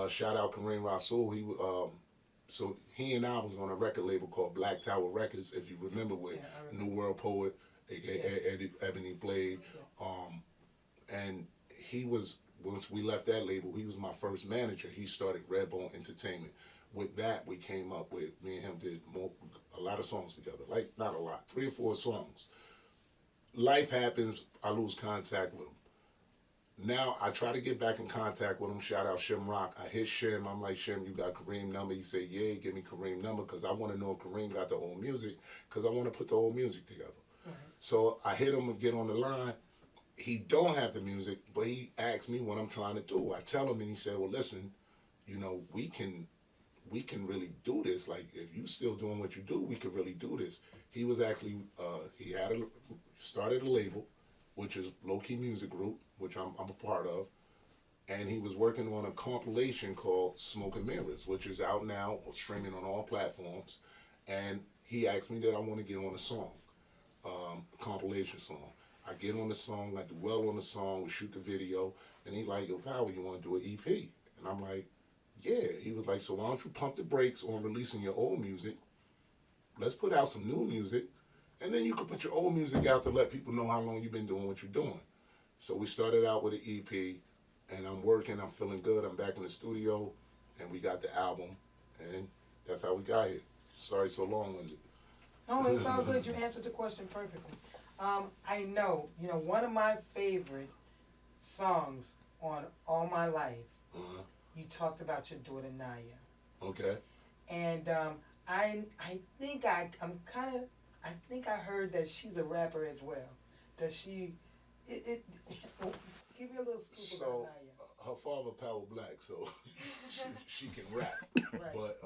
shout out Kareem Rasul. He and I was on a record label called Black Tower Records, if you remember, with New World Poet, aka Ebony Blade. And he was, once we left that label, he was my first manager. He started Redbone Entertainment. With that, we came up with, me and him did a lot of songs together. Like, not a lot, 3 or 4 songs. Life happens, I lose contact with him. Now, I try to get back in contact with him. Shout out Shim Rock. I hit Shim. I'm like, Shim, you got Kareem number? He said, yeah, give me Kareem number, because I want to know if Kareem got the old music, because I want to put the old music together. Right. So I hit him and get on the line. He don't have the music, but he asked me what I'm trying to do. I tell him, and he said, well, listen, we can really do this. Like, if you still doing what you do, we could really do this. He was actually, he started a label, which is Low Key Music Group, which I'm a part of. And he was working on a compilation called Smoke and Mirrors, which is out now, streaming on all platforms. And he asked me that I want to get on a song, a compilation song. I get on the song, I do well on the song, we shoot the video, and he like, yo, Power, you want to do an EP? And I'm like, yeah. He was like, so why don't you pump the brakes on releasing your old music? Let's put out some new music, and then you can put your old music out to let people know how long you've been doing what you're doing. So we started out with an EP, and I'm working, I'm feeling good, I'm back in the studio, and we got the album, and that's how we got here. Sorry so long-winded. No, it's all good. You answered the question perfectly. I know, one of my favorite songs on All My Life, you talked about your daughter Naya. Okay. And I think I heard that she's a rapper as well. Does she? Give me a little scoop about Naya. Her father Power Black, so she can rap. Right. But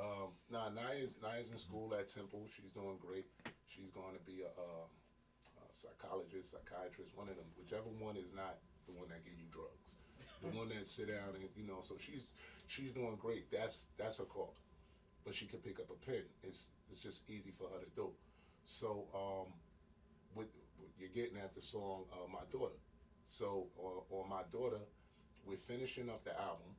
Naya's in school at Temple. She's doing great. She's going to be a psychologist, psychiatrist, one of them. Whichever one is not the one that give you drugs. The one that sit down and so she's doing great. That's her call. But she can pick up a pen. It's just easy for her to do. So with you're getting at the song My Daughter. So on My Daughter, we're finishing up the album,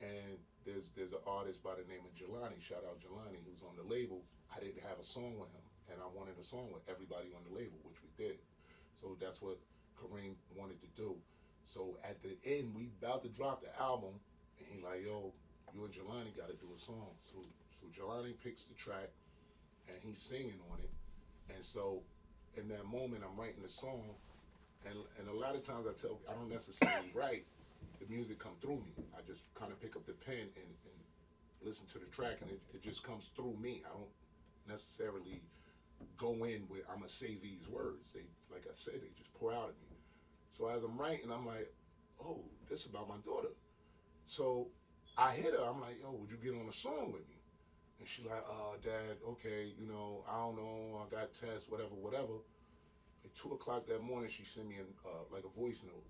And there's an artist by the name of Jelani, shout out Jelani, who's on the label. I didn't have a song with him, and I wanted a song with everybody on the label, which we did. So that's what Kareem wanted to do. So at the end, we about to drop the album, and he like, yo, you and Jelani got to do a song. So Jelani picks the track, and he's singing on it. And so in that moment, I'm writing the song, and a lot of times I don't necessarily write. The music come through me. I just kind of pick up the pen and listen to the track, and it just comes through me. I don't necessarily go in with, I'm going to say these words. They, like I said, they just pour out of me. So as I'm writing, I'm like, oh, this is about my daughter. So I hit her. I'm like, yo, would you get on a song with me? And she like, Dad, okay, you know, I don't know, I got tests, whatever. At 2 o'clock that morning, she sent me like a voice note.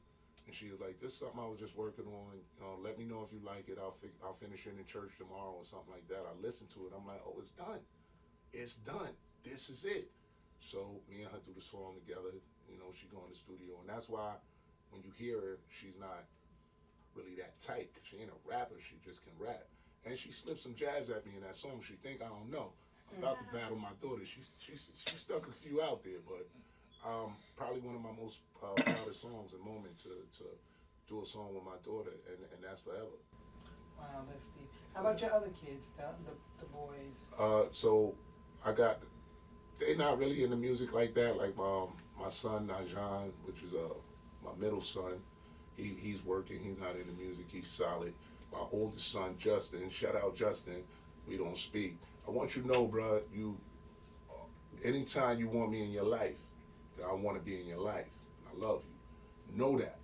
And she was like, this is something I was just working on. Let me know if you like it. I'll finish it in church tomorrow or something like that. I listened to it. I'm like, oh, it's done. It's done. This is it. So me and her do the song together. You know, she go in the studio. And that's why when you hear her, she's not really that tight. She ain't a rapper. She just can rap. And she slipped some jabs at me in that song. She think I don't know. I'm about to battle my daughter. She stuck a few out there, but probably one of my most proudest songs and moment to do a song with my daughter, and that's forever. Wow, that's deep. How about your other kids, the boys? So I got, they not really into music like that. Like my son Najan, which is my middle son, he's working. He's not into music. He's solid. My oldest son Justin, shout out Justin. We don't speak. I want you to know, bro. You, anytime you want me in your life, I want to be in your life. I love you. Know that.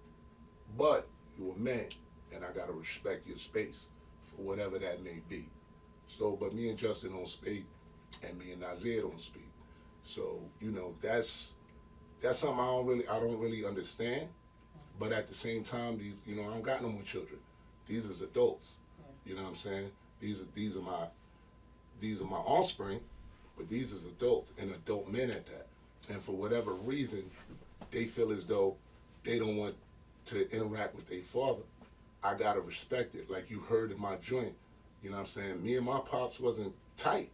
But you're a man, and I gotta respect your space for whatever that may be. So, but me and Justin don't speak, and me and Nazir don't speak. So, you know, that's something I don't really understand. But at the same time, these, you know, I don't got no more children. These is adults. You know what I'm saying? These are my offspring, but these is adults and adult men at that. And for whatever reason, they feel as though they don't want to interact with their father. I gotta respect it. Like you heard in my joint, you know what I'm saying? Me and my pops wasn't tight.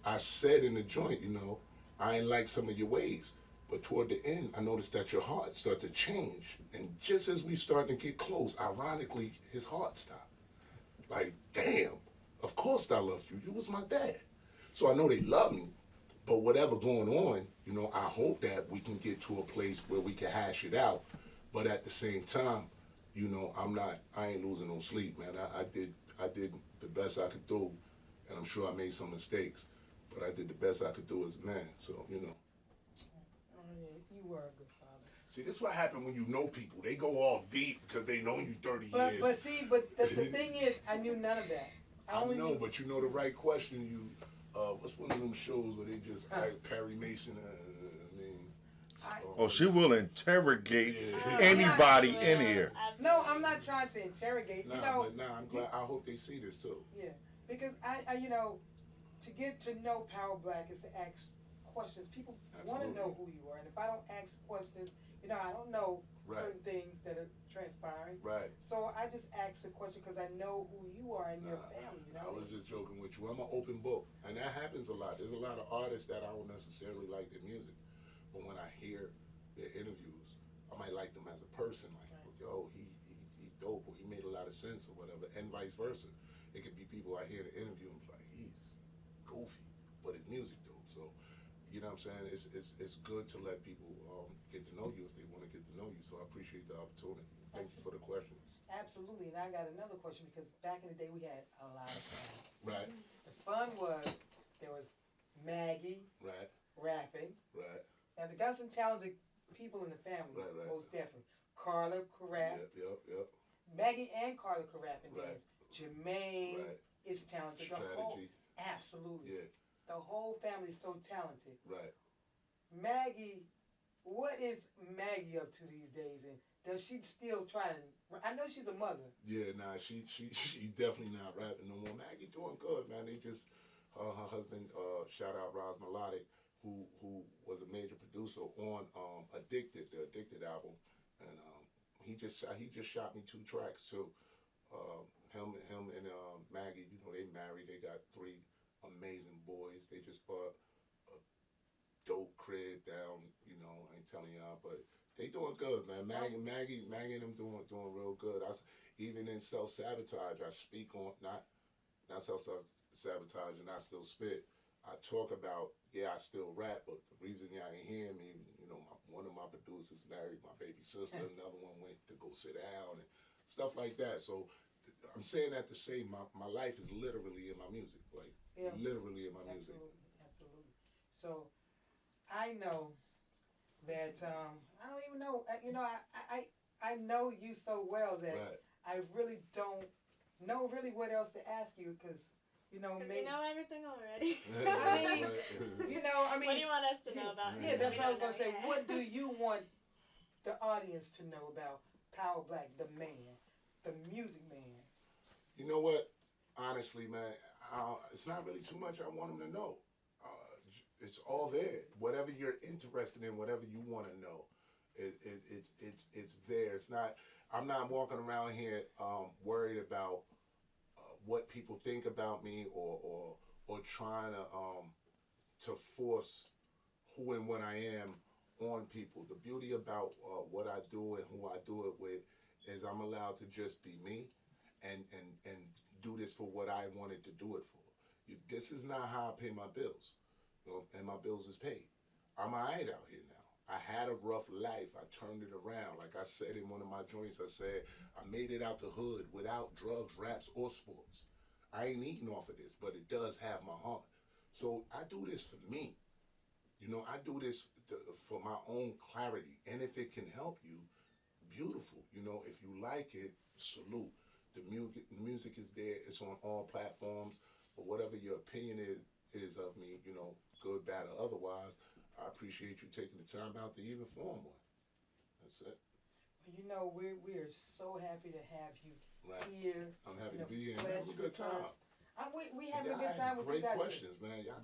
I said in the joint, you know, I ain't like some of your ways. But toward the end, I noticed that your heart started to change. And just as we started to get close, ironically, his heart stopped. Like, damn, of course I loved you. You was my dad. So I know they love me. But whatever going on, you know, I hope that we can get to a place where we can hash it out. But at the same time, you know, I ain't losing no sleep, man. I did the best I could do, and I'm sure I made some mistakes, but I did the best I could do as a man. So, you know. Oh yeah, you were a good father. See, this is what happenens when you know people. They go all deep because they known you 30 years. But see, the thing is, I knew none of that. I know, but you know the right question. You, what's one of them shows where they just like Perry Mason? Oh, she will interrogate anybody in here. No, I'm not trying to interrogate. Nah, you know, but nah, I'm glad. I hope they see this too. Yeah, because I you know, to get to know Power Black is to ask questions. People want to know who you are, and if I don't ask questions, you know, I don't know certain things that are transpiring. Right. So I just ask the question because I know who you are and your family. You know. I was just joking with you. I'm an open book, and that happens a lot. There's a lot of artists that I don't necessarily like their music, but when I hear their interviews, I might like them as a person. Like, yo, he dope, or he made a lot of sense, or whatever, and vice versa. It could be people I hear the interview and be like, he's goofy, but his music dope. So, you know what I'm saying? It's good to let people get to know you if they want to get to know you. So I appreciate the opportunity. Thank you for the questions. Absolutely, and I got another question because back in the day we had a lot of fun. Right. The fun was there was Maggie Right. rapping. Right. Now they got some talented people in the family, Right. most definitely. Carla could rap. Yep. Maggie and Carla could rap and Right. dance. Jermaine is talented. Strategy. Absolutely. Yeah. The whole family is so talented. Right. Maggie, what is Maggie up to these days? And does she still try to? I know she's a mother. Yeah, nah, she definitely not rapping no more. Maggie doing good, man. They just her husband, shout out Roz Melodic, who was a major producer on Addicted, the Addicted album, and he just shot me 2 tracks too. him and Maggie, you know, they married. They got 3 amazing boys. They just bought a dope crib down. You know, I ain't telling y'all, but they doing good, man. Maggie and them doing real good. Even in self-sabotage, I speak on not self-sabotage, and I still spit. I talk about, I still rap, but the reason y'all ain't hearing me, you know, one of my producers married my baby sister, another one went to go sit down and stuff like that. So I'm saying that to say my life is literally in my music, like literally in my music. Absolutely. So I know that I don't even know. You know, I know you so well that I really don't know really what else to ask you because. You know, maybe. You know everything already. I mean, you know, I mean. What do you want us to know about? Yeah, that's what I was gonna say. What do you want the audience to know about Power Black, the man, the music man? You know what? Honestly, man, it's not really too much I want them to know. It's all there. Whatever you're interested in, whatever you want to know, it's there. It's not. I'm not walking around here worried about what people think about me or trying to force who and what I am on people. The beauty about what I do and who I do it with is I'm allowed to just be me and do this for what I wanted to do it for. This is not how I pay my bills, you know, and my bills is paid. I'm all right out here now. I had a rough life. I turned it around. Like I said in one of my joints, I said, I made it out the hood without drugs, raps, or sports. I ain't eating off of this, but it does have my heart. So I do this for me. You know, I do this for my own clarity. And if it can help you, beautiful. You know, if you like it, salute. The music is there. It's on all platforms. But whatever your opinion is of me, you know, good, bad, or otherwise, I appreciate you taking the time out to even form one. That's it. Well, you know, we are so happy to have you here. I'm happy to be here and having a good time. We having a good time with you guys. Great questions, man. Y'all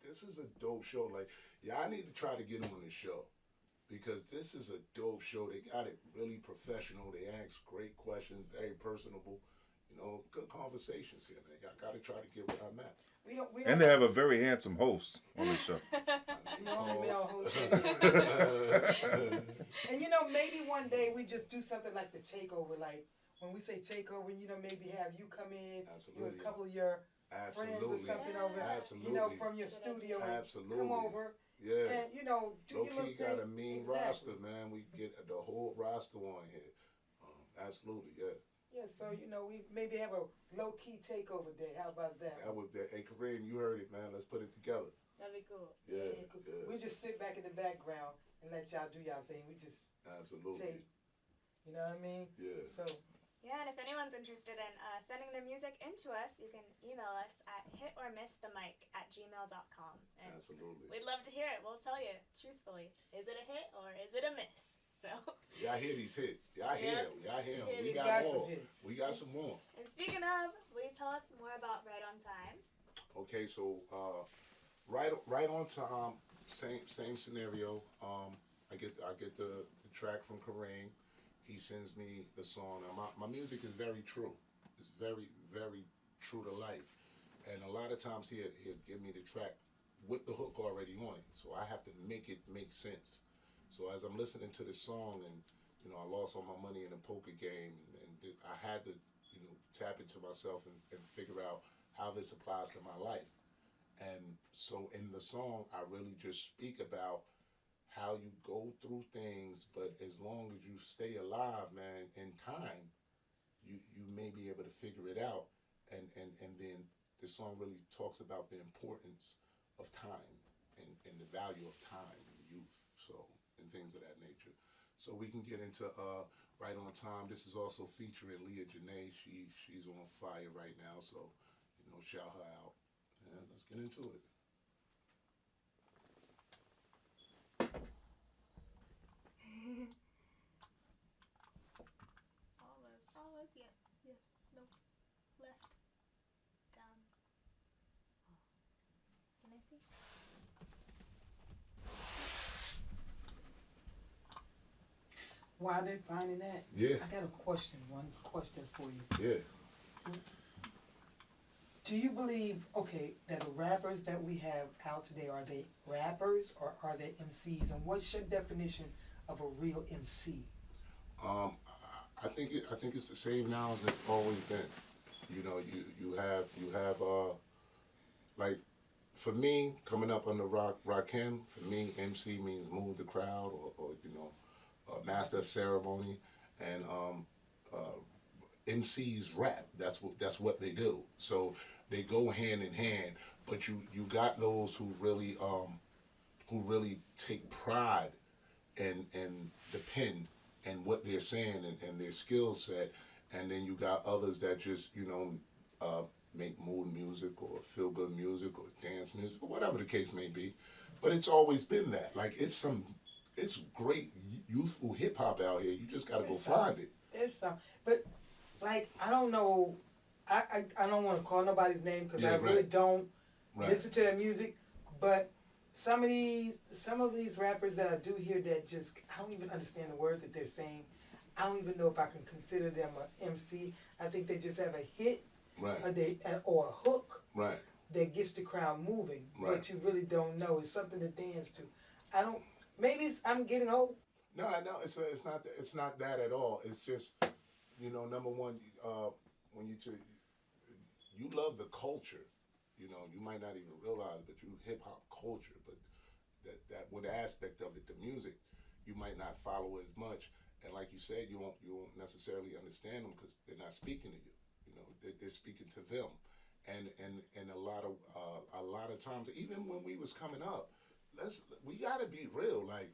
this is a dope show. Like, y'all need to try to get on this show because this is a dope show. They got it really professional. They ask great questions, very personable. You know, good conversations here, man. Y'all got to try to get where I'm at. We don't and they have a very handsome host on the show. And you know, maybe one day we just do something like the takeover. Like when we say takeover, you know, maybe have you come in, you and a couple of your friends or something over, you know, from your studio and come over. Yeah. And you know, do Low your little key thing. got a mean roster, man. We get the whole roster on here. Absolutely, yeah. Yeah, so you know, we maybe have a low key takeover day. How about that? Hey, Kareem, you heard it, man. Let's put it together. That'd be cool. Yeah. We just sit back in the background and let y'all do y'all thing. We just take. You know what I mean? Yeah. So. Yeah, and if anyone's interested in sending their music into us, you can email us at hitormissthemic@gmail.com. And absolutely. We'd love to hear it. We'll tell you truthfully. Is it a hit or is it a miss? So. Y'all hear these hits. Y'all hear them. Y'all hear them. We got more. Some hits. We got some more. And speaking of, will you tell us more about Right on Time? Okay, so right on time, same scenario. I get the track from Kareem. He sends me the song. Now my music is very true. It's very, very true to life. And a lot of times he'll give me the track with the hook already on it. So I have to make it make sense. So as I'm listening to this song and, you know, I lost all my money in a poker game and I had to, you know, tap into myself and figure out how this applies to my life. And so in the song, I really just speak about how you go through things, but as long as you stay alive, man, in time, you may be able to figure it out. And then the song really talks about the importance of time and the value of time and youth, so, and things of that nature. So we can get into Right on Time. This is also featuring Leah Janae. She's on fire right now, so, you know, shout her out. And let's get into it. All those, yes, no, left, down. Can I see? While they're finding that, Yeah. I got one question for you. Yeah. Do you believe, okay, that the rappers that we have out today, are they rappers or are they MCs? And what's your definition of a real MC? I think it's the same now as it's always been. You know, you have like, for me, coming up under Rakim, for me, MC means move the crowd, or you know, master of ceremony, and MCs rap. That's what they do. So they go hand in hand. But you got those who really take pride in the pen and what they're saying, and their skill set. And then you got others that just, you know, make mood music or feel good music or dance music or whatever the case may be. But it's always been that. Like, it's great youthful hip hop out here. You just gotta go find it. There's some, but like, I don't know, I don't want to call nobody's name because Yeah, I really right. don't Right. listen to their music, but some of these rappers that I do hear that just, I don't even understand the words that they're saying. I don't even know if I can consider them a MC. I think they just have a hit Right. or a hook Right. that gets the crowd moving, Right. but you really don't know. It's something to dance to. Maybe I'm getting old. No, it's not that at all. It's just, you know, number one, when you love the culture, you know, you might not even realize, but you hip hop culture, but that one aspect of it, the music, you might not follow as much. And like you said, you won't necessarily understand them because they're not speaking to you. You know, they're speaking to them, and a lot of times, even when we was coming up, we gotta be real. Like,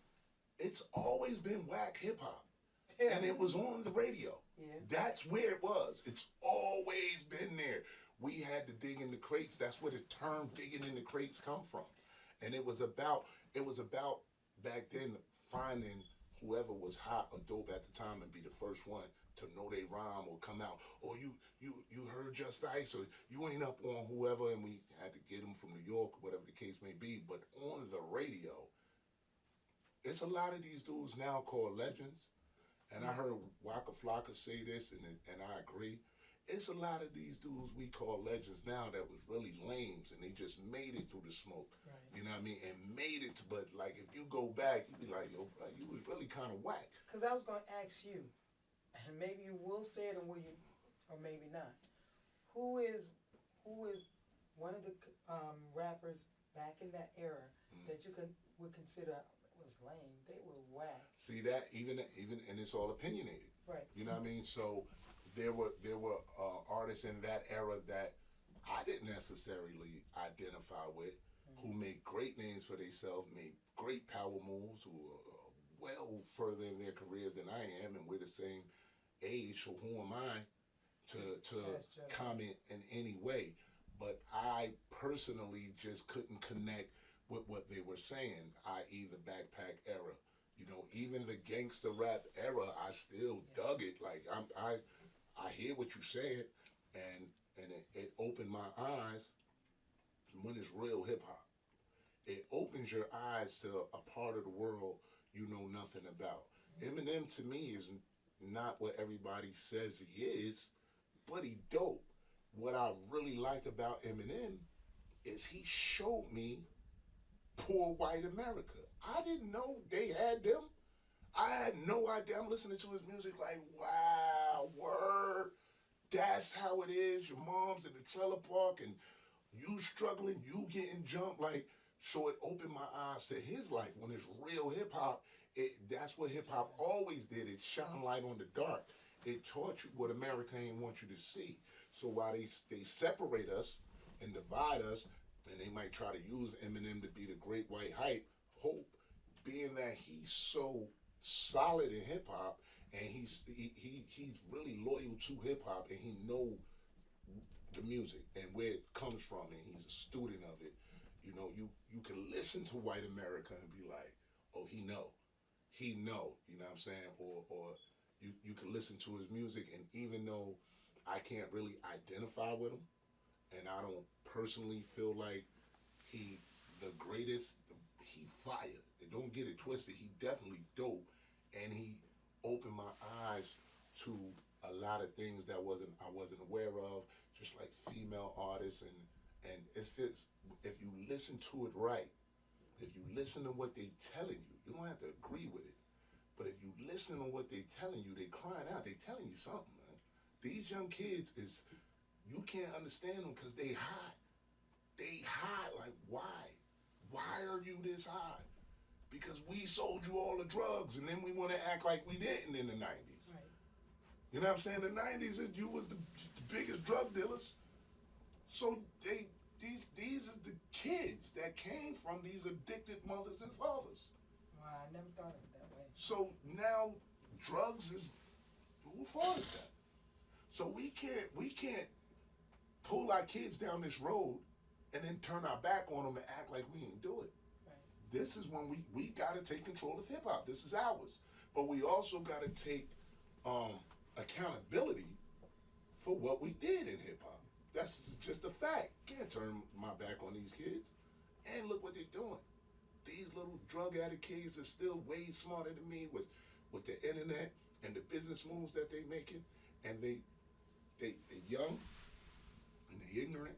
it's always been whack hip hop, and it was on the radio. Yeah. That's where it was. It's always been there. We had to dig in the crates. That's where the term "digging in the crates" come from, and it was about back then finding whoever was hot or dope at the time and be the first one to know they rhyme or come out. Or you heard Just Ice, or you ain't up on whoever, and we had to get them from New York, whatever the case may be. But on the radio, it's a lot of these dudes now called legends. And I heard Waka Flocka say this, and I agree. It's a lot of these dudes we call legends now that was really lames, and they just made it through the smoke. Right. You know what I mean? And made it, but like, if you go back, you'd be like, yo, bro, you was really kind of whack. Because I was going to ask you, and maybe you will say it, or maybe not. Who is one of the rappers back in that era that you would consider was lame? They were whack. See that? Even, and it's all opinionated. Right. You know what I mean? So there were artists in that era that I didn't necessarily identify with, who made great names for themselves, made great power moves, who are well further in their careers than I am, and we're the same age. So who am I to comment in any way? But I personally just couldn't connect with what they were saying, i.e. the backpack era. You know, even the gangster rap era, I still dug it. Like, I hear what you said, and it opened my eyes when it's real hip hop. It opens your eyes to a part of the world you know nothing about. Eminem, to me, is not what everybody says he is, but he dope. What I really like about Eminem is he showed me poor white America. I didn't know they had them. I had no idea. I'm listening to his music like, wow, word. That's how it is. Your mom's in the trailer park and you struggling, you getting jumped. Like, so it opened my eyes to his life. When it's real hip hop, that's what hip hop always did. It shone light on the dark. It taught you what America ain't want you to see. So while they separate us and divide us, and they might try to use Eminem to be the great white hope, being that he's so solid in hip hop, and he's really loyal to hip hop, and he know the music and where it comes from, and he's a student of it. You know, you can listen to white America and be like, oh, he know, you know what I'm saying? Or you can listen to his music, and even though I can't really identify with him, and I don't personally feel like he the greatest, he fire. Don't get it twisted. He definitely dope, and he opened my eyes to a lot of things that I wasn't aware of, just like female artists, and it's just, if you listen to it right, if you listen to what they telling you, you don't have to agree with it, but if you listen to what they telling you, they crying out, they telling you something, man. These young kids you can't understand them because they hot. They hot, like why? Why are you this high? Because we sold you all the drugs and then we want to act like we didn't in the 90s. Right. You know what I'm saying? The 90s, you was the biggest drug dealers. So these are the kids that came from these addicted mothers and fathers. Wow, I never thought of it that way. So now drugs is, whose fault is that? So we can't pull our kids down this road and then turn our back on them and act like we ain't do it. Right. This is when we gotta take control of hip hop. This is ours. But we also gotta take accountability for what we did in hip hop. That's just a fact. Can't turn my back on these kids. And look what they're doing. These little drug addict kids are still way smarter than me with the internet and the business moves that they making. And they're young and they're ignorant,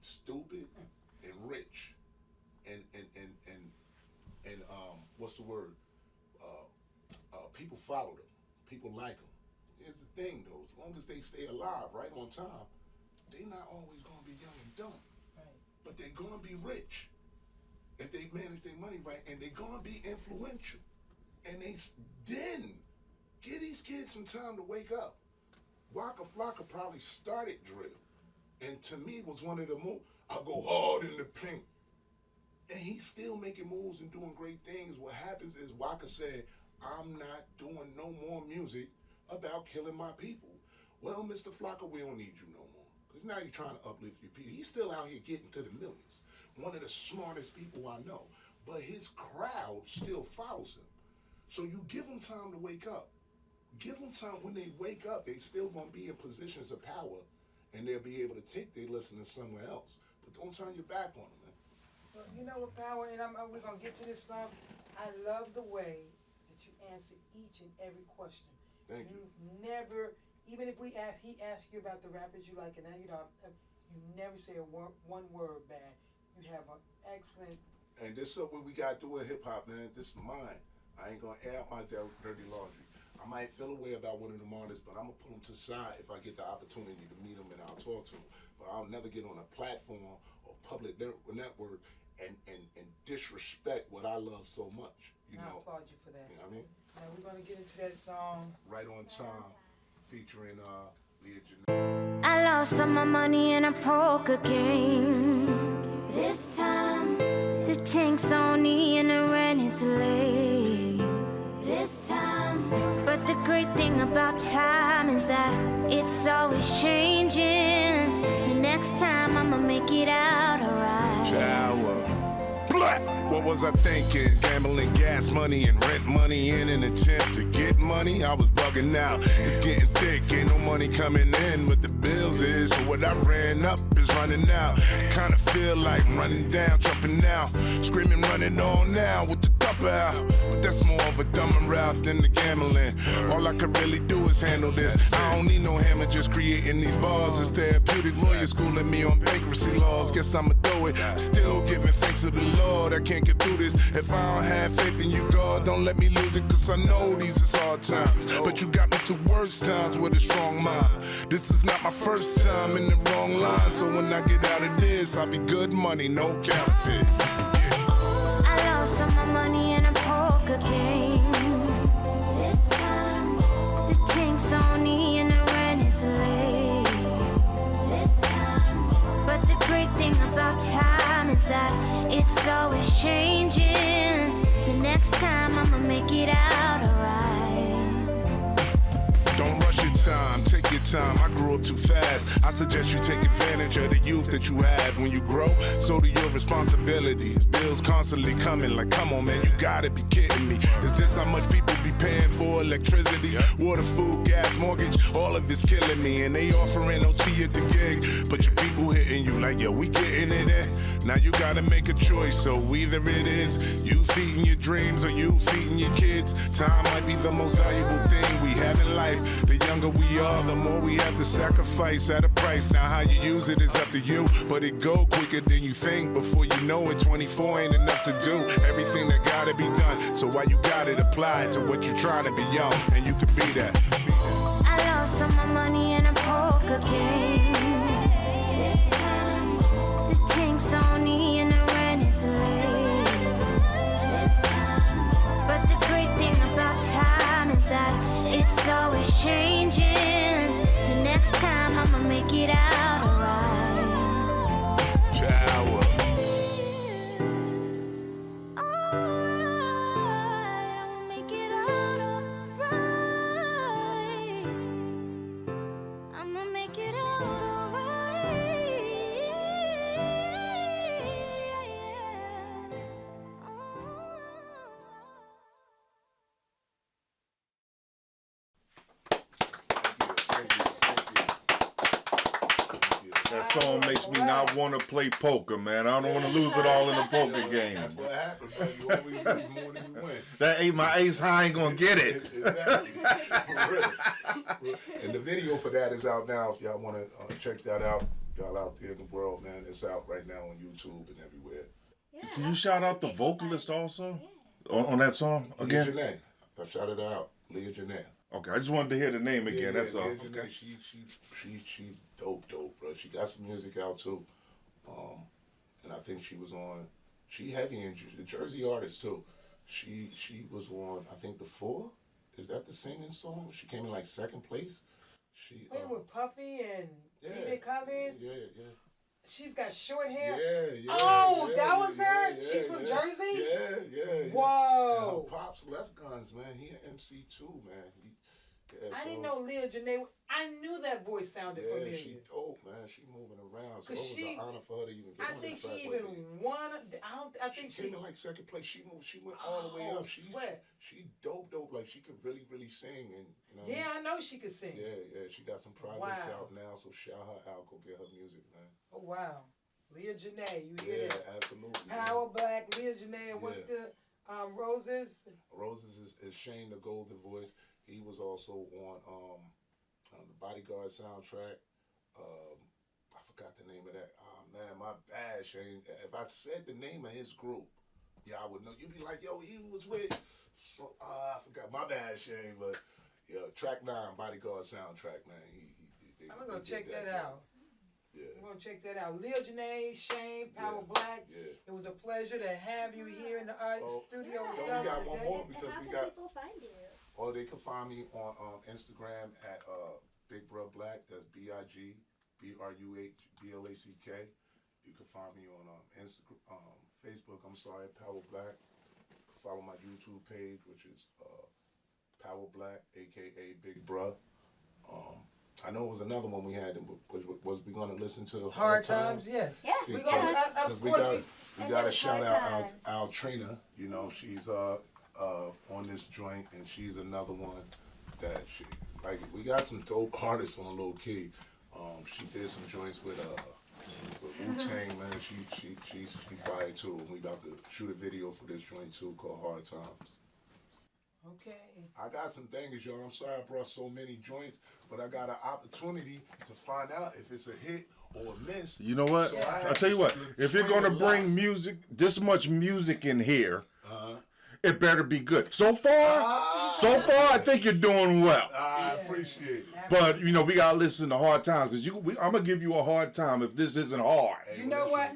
stupid, and rich, and what's the word? People follow them. People like them. Here's the thing, though. As long as they stay alive, right on time, they're not always gonna be young and dumb. Right. But they're gonna be rich if they manage their money right, and they're gonna be influential. And then give these kids some time to wake up. Waka Flocka probably started drill, and to me was one of the most, I go hard in the paint. And he's still making moves and doing great things. What happens is Waka said, I'm not doing no more music about killing my people. Well, Mr. Flocka, we don't need you no more. Because now you're trying to uplift your people. He's still out here getting to the millions. One of the smartest people I know. But his crowd still follows him. So you give them time to wake up. Give them time. When they wake up, they still going to be in positions of power, and they'll be able to take their listeners somewhere else. But don't turn your back on them, man. Well, you know what, Power, and we're going to get to this song. I love the way that you answer each and every question. Thank you. You've never, even if he asked you about the rappers you like, and now you never say one word bad. You have an excellent. And this is what we got to do in hip-hop, man. This is mine. I ain't going to air out my dirty laundry. I might feel a way about one of them artists, but I'm going to put them to the side if I get the opportunity to meet them and I'll talk to them. But I'll never get on a platform or public network and disrespect what I love so much. You I know? applaud you for that. You know what I mean? Now we're going to get into that song. Right on Time, featuring Leah Janelle. I lost all my money in a poker game. This time, the tank's on E and the rent is late. This time, but the great thing about time is that it's always changing. So next time I'ma make it out alright. What was I thinking? Gambling gas money and rent money in an attempt to get money? I was bugging out. It's getting thick, ain't no money coming in, but the bills is. So what I ran up is running out. Kinda feel like running down, jumping out, screaming, running on now with the dumper out. But that's more of a dumber route than the gambling. All I could really do is handle this. I don't need no hammer, just creating these bars. It's therapeutic lawyer schooling me on bankruptcy laws. Guess I'ma do it. Still giving thanks to the Lord. I can't get through this if I don't have faith in you, God. Don't let me lose it, cause I know these is hard times. But you got me to worse times with a strong mind. This is not my first time in the wrong line. So when I get out of this, I'll be good money, no counterfeit. I lost all my money in a poker game. This time, the tank's on E and the rent is late. This time, but the great thing about time is that it's always changing. So next time I'ma make it out alright. Don't rush your time, take take your time. I grew up too fast. I suggest you take advantage of the youth that you have. When you grow, so do your responsibilities. Bills constantly coming, like, come on, man, you gotta be kidding me. Is this how much people be paying for electricity? Water, food, gas, mortgage, all of it's killing me. And they offering OT at the gig, but your people hitting you like, yo, we getting it in. Now you gotta make a choice, so either it is you feeding your dreams or you feeding your kids. Time might be the most valuable thing we have in life. The younger we are, the more we have to sacrifice at a price. Now how you use it is up to you, but it go quicker than you think. Before you know it, 24 ain't enough to do everything that gotta be done. So why you got it applied to what you're trying to be young, and you could be that. I lost all my money in a poker game. This time, the tank's on E and the rent is late. This time, but the great thing about time is that it's always changing. So next time I'ma make it out alright. Power. Alright, I'ma make it out alright. I'ma make it out alright. That song makes me not want to play poker, man. I don't want to lose it all in the poker game. That's what happened, bro. You always lose more than you win. That ain't my ace high, ain't gonna get it. Exactly. For real. And the video for that is out now. If y'all want to check that out, y'all out there in the world, man, it's out right now on YouTube and everywhere. Can you shout out the vocalist also on that song Leah again? Janae. I shouted her out. Leah Janae. Okay, I just wanted to hear the name again. That's all. Leah Janae, she dope, bro. She got some music out too. And I think she was on. She heavy in Jersey artist too. She was on. I think The Four. Is that the singing song? She came in like second place. She Playing with Puffy and yeah, DJ Khaled. yeah. She's got short hair. Yeah. Oh, yeah, that was her? yeah, She's from yeah. Jersey? Yeah. Whoa. And her pops left guns, man. He an MC too, man. I didn't know Leah Janae. I knew that voice sounded Yeah, familiar. she dope, man. She moving around. So it 'Cause was an honor for her to even get I on think the track she with even me. won. I think She came in like second place. She went all the way Oh, up. sweat. She dope. Like she could really sing, and you know. Yeah, I know she could sing. Yeah. She got some projects Wow. out now, so shout her out. Go get her music, man. Oh wow, Leah Janae, you hear Yeah, that? absolutely. man. Power Black, Leah Janae, and what's Yeah. the Roses? Roses is Shane the Golden Voice. He was also on the Bodyguard soundtrack. I forgot the name of that. Oh man, my bad, Shane. If I said the name of his group, yeah, I would know. You'd be like, yo, he was with. So I forgot. My bad, Shane. But yeah, track 9, Bodyguard soundtrack, man. I'm gonna check that job. out. Yeah. I'm gonna check that out. Leah Janae, Shane, Power Black. Yeah. It was a pleasure to have you here in the art studio with we us got one today. more And because how we can got. people find you? Or they can find me on Instagram at Big Bruh Black. That's BIGBRUHBLACK. You can find me on Instagram, Facebook. Power Black. You can follow my YouTube page, which is Power Black, aka Big Bruh. I know it was another one we had. Was we gonna listen to Hard Times? Yes. Yeah, We gonna, of course. We got to shout out Hard Times. Al Trina. You know, she's on this joint, and she's another one that we got some dope artists on low key. She did some joints with Wu-Tang, man. She fired too. And we about to shoot a video for this joint too called Hard Times. Okay. I got some things, y'all. I'm sorry I brought so many joints, but I got an opportunity to find out if it's a hit or a miss. You know what? So I I'll had tell you to what. If you're swing gonna a lot. bring music, this much music in here, it better be good. So far, I think you're doing well. I appreciate it. But you know, we gotta listen to Hard Times because I'm gonna give you a hard time if this isn't hard. You know what?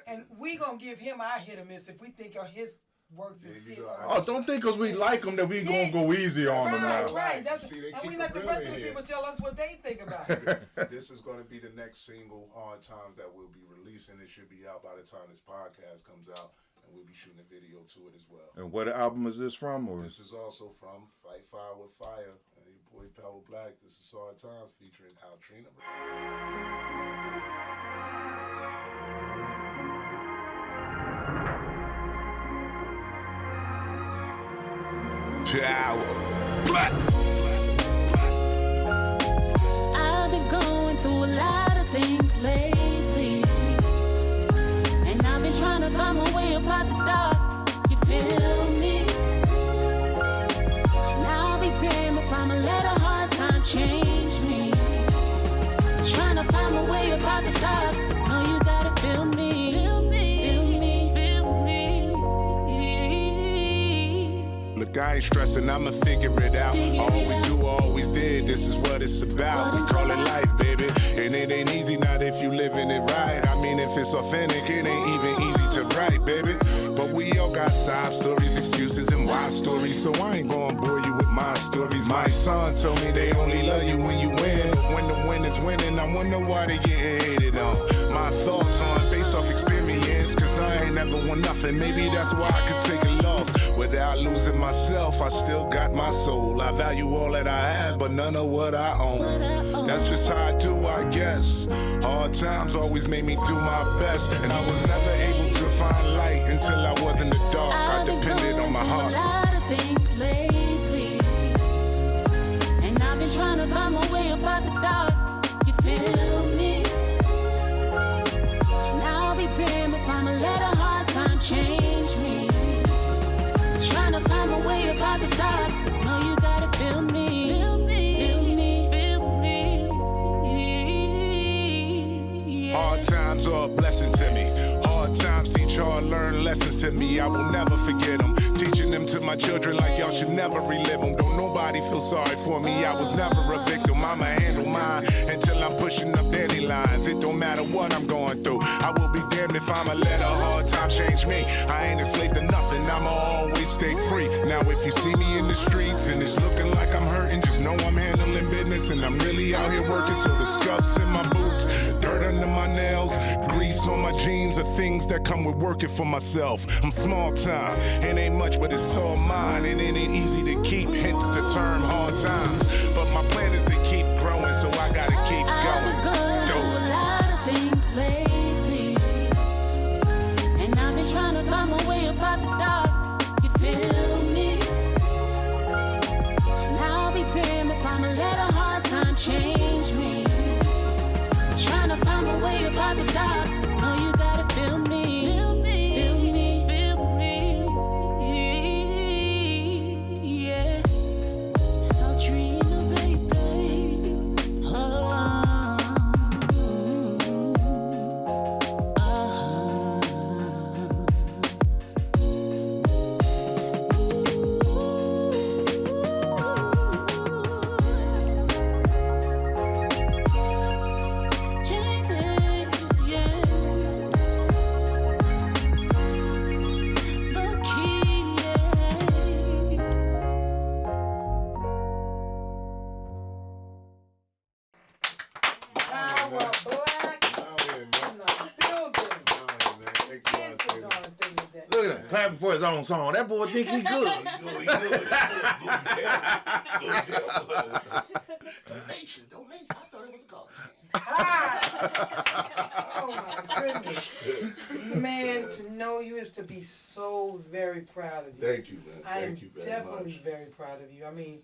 And we gonna give him our hit or miss if we think of his works is There you hit. go. Oh, don't think because we like them that we gonna go easy on them Right, now. right. That's, See, they and keep we it let the real rest in of the here. people tell us what they think about it. This is going to be the next single, Hard Times, that we'll be releasing. It should be out by the time this podcast comes out, and we'll be shooting a video to it as well. And what album is this from? Or This is also from Fight Fire with Fire. And your boy Power Black. This is Hard Times featuring Altrina. Power Black. I've been going through a lot of things lately, and I've been trying to find my way up out the dark. You feel me? And I'll be damned if I'ma let a hard time change me. Trying to find my way up out the dark. No, you gotta feel me. Feel me. Feel me. Feel me. Look, I ain't stressing, I'ma figure it out. Always do, always did, this is what it's about. We call it life, baby, and it ain't easy not if you living it right. I mean, if it's authentic, it ain't even easy to write, baby. But we all got sob stories, excuses, and why stories. So I ain't gonna bore you with my stories. My son told me they only love you when you win. But when the win is winning, I wonder why they getting hated on. My thoughts on based off experience, cause I ain't never won nothing. Maybe that's why I could take a loss. Without losing myself, I still got my soul. I value all that I have, but none of what I own. That's just how I do, I guess. Hard times always made me do my best. And I was never able to find light until I was in the dark. I depended on my heart. A lot of things lately, and I've been trying to find my way up out the dark. You feel me? And I'll be damned if I'ma let a hard time change me. Trying to find my way up out the dark. No, you gotta feel me. Feel me. Feel me. Feel me. Yeah. Hard times are a blessing to me. Hard times teach hard, learn lessons to me. I will never forget them. Teaching them to my children like y'all should never relive them. Don't nobody feel sorry for me. I was never a victim. I'ma handle mine until I'm pushing up daddy lines. It don't matter what I'm going through. I will be damned if I'ma let a hard time change me. I ain't enslaved to nothing. I'ma always stay free. Now if you see me in the streets and it's looking like I'm hurting, just know I'm handling business and I'm really out here working. So the scuffs in my boots, the dirt under my nails, grease on my jeans are things that come with working for myself. I'm small time, it ain't much, but it's all mine, and it ain't easy to keep. Hence the term hard times. But my plan is to keep growing, so I gotta keep I've been going. going through a lot of things lately, and I've been trying to find my way up out the dark. You feel me? And I'll be damned if I'ma let a hard time change me. Trying to find my way up out the dark. No, you gotta feel me. Feel me. Feel me. Feel me. Yeah. Altrina, baby. Oh. Power Black Oh, in the building. man. Thank you, Can't put on thing with that. Look at that, clapping for his own song. That boy think he good. Donation. I thought it was a college. Oh my goodness. Man, to know you is to be so very proud of you. Thank you, man. I am Thank you very definitely much. very proud of you. I mean,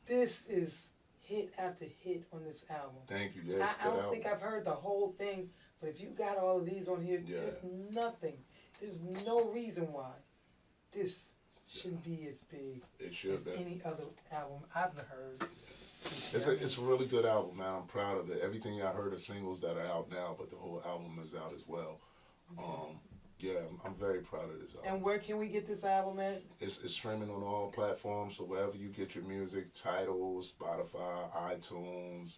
this is hit after hit on this album. Thank you. Yes, I don't think I've heard the whole thing, but if you got all of these on here, Yeah. there's nothing. There's no reason why this shouldn't be as big It should as be. any other album I've heard. It's a really good album, man. I'm proud of it. Everything I heard are singles that are out now, but the whole album is out as well. Yeah, I'm very proud of this album. And where can we get this album at? It's streaming on all platforms, so wherever you get your music, Tidal, Spotify, iTunes,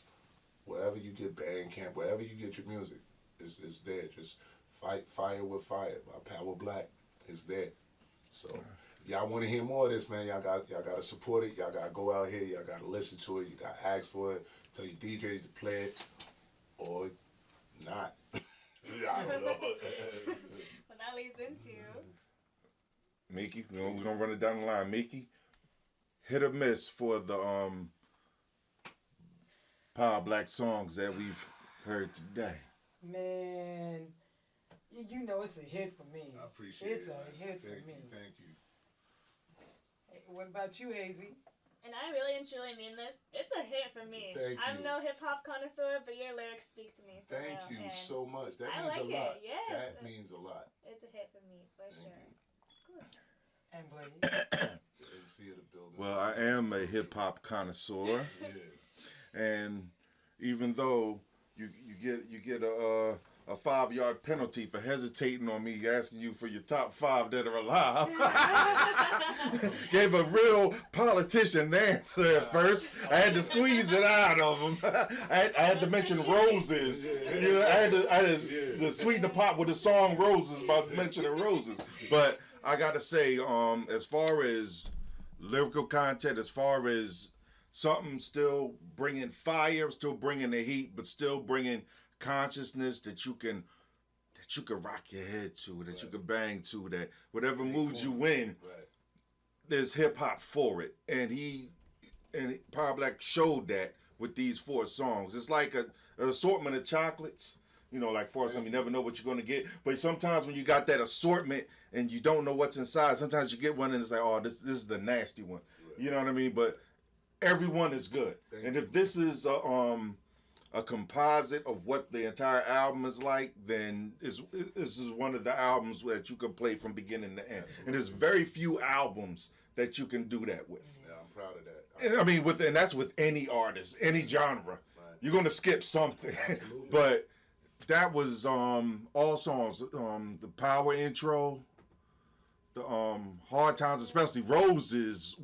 wherever you get Bandcamp, wherever you get your music, it's there. Just Fight Fire with Fire by Power Black is there. So if y'all want to hear more of this, man, y'all got to support it. Y'all got to go out here. Y'all got to listen to it. You got to ask for it. Tell your DJs to play it or not. I don't know. Well, that leads into Mickey, we're gonna run it down the line. Mickey, hit or miss for the Power Black songs that we've heard today. Man, you know it's a hit for me. I appreciate it's it. It's a hit for me. Thank you. Hey, what about you, Hazy? And I really and truly mean this. It's a hit for me. Thank I'm you. no hip hop connoisseur, but your lyrics speak to me. For Thank real, you and so much. That I means like a lot. it, yes. That means a lot. It's a hit for me, for Thank sure. you. And Blade. MC of the building. Well, I am a hip hop connoisseur, Yeah. and even though you get a 5-yard penalty for hesitating on me asking you for your top 5 that are alive. Gave a real politician answer at first. I had to squeeze it out of him. I had to mention roses. You know, I had to sweeten the pot with the song Roses by mentioning roses. But I gotta say, as far as lyrical content, as far as something still bringing fire, still bringing the heat, but still bringing consciousness that you can rock your head to, that you can bang to, that whatever mood you in, Right. there's hip hop for it. And Power Black showed that with these 4 songs. It's like an assortment of chocolates. You know, like Forrest Gump, you never know what you're going to get. But sometimes when you got that assortment and you don't know what's inside, sometimes you get one and it's like, oh, this is the nasty one. Right. You know what I mean? But everyone is good. And if this is a composite of what the entire album is like, then this is one of the albums that you can play from beginning to end. And there's very few albums that you can do that with. Yeah, I'm proud of that. I mean, and that's with any artist, any genre. Right. You're gonna skip something, but that was all songs. The Power intro, the Hard Times, especially Roses,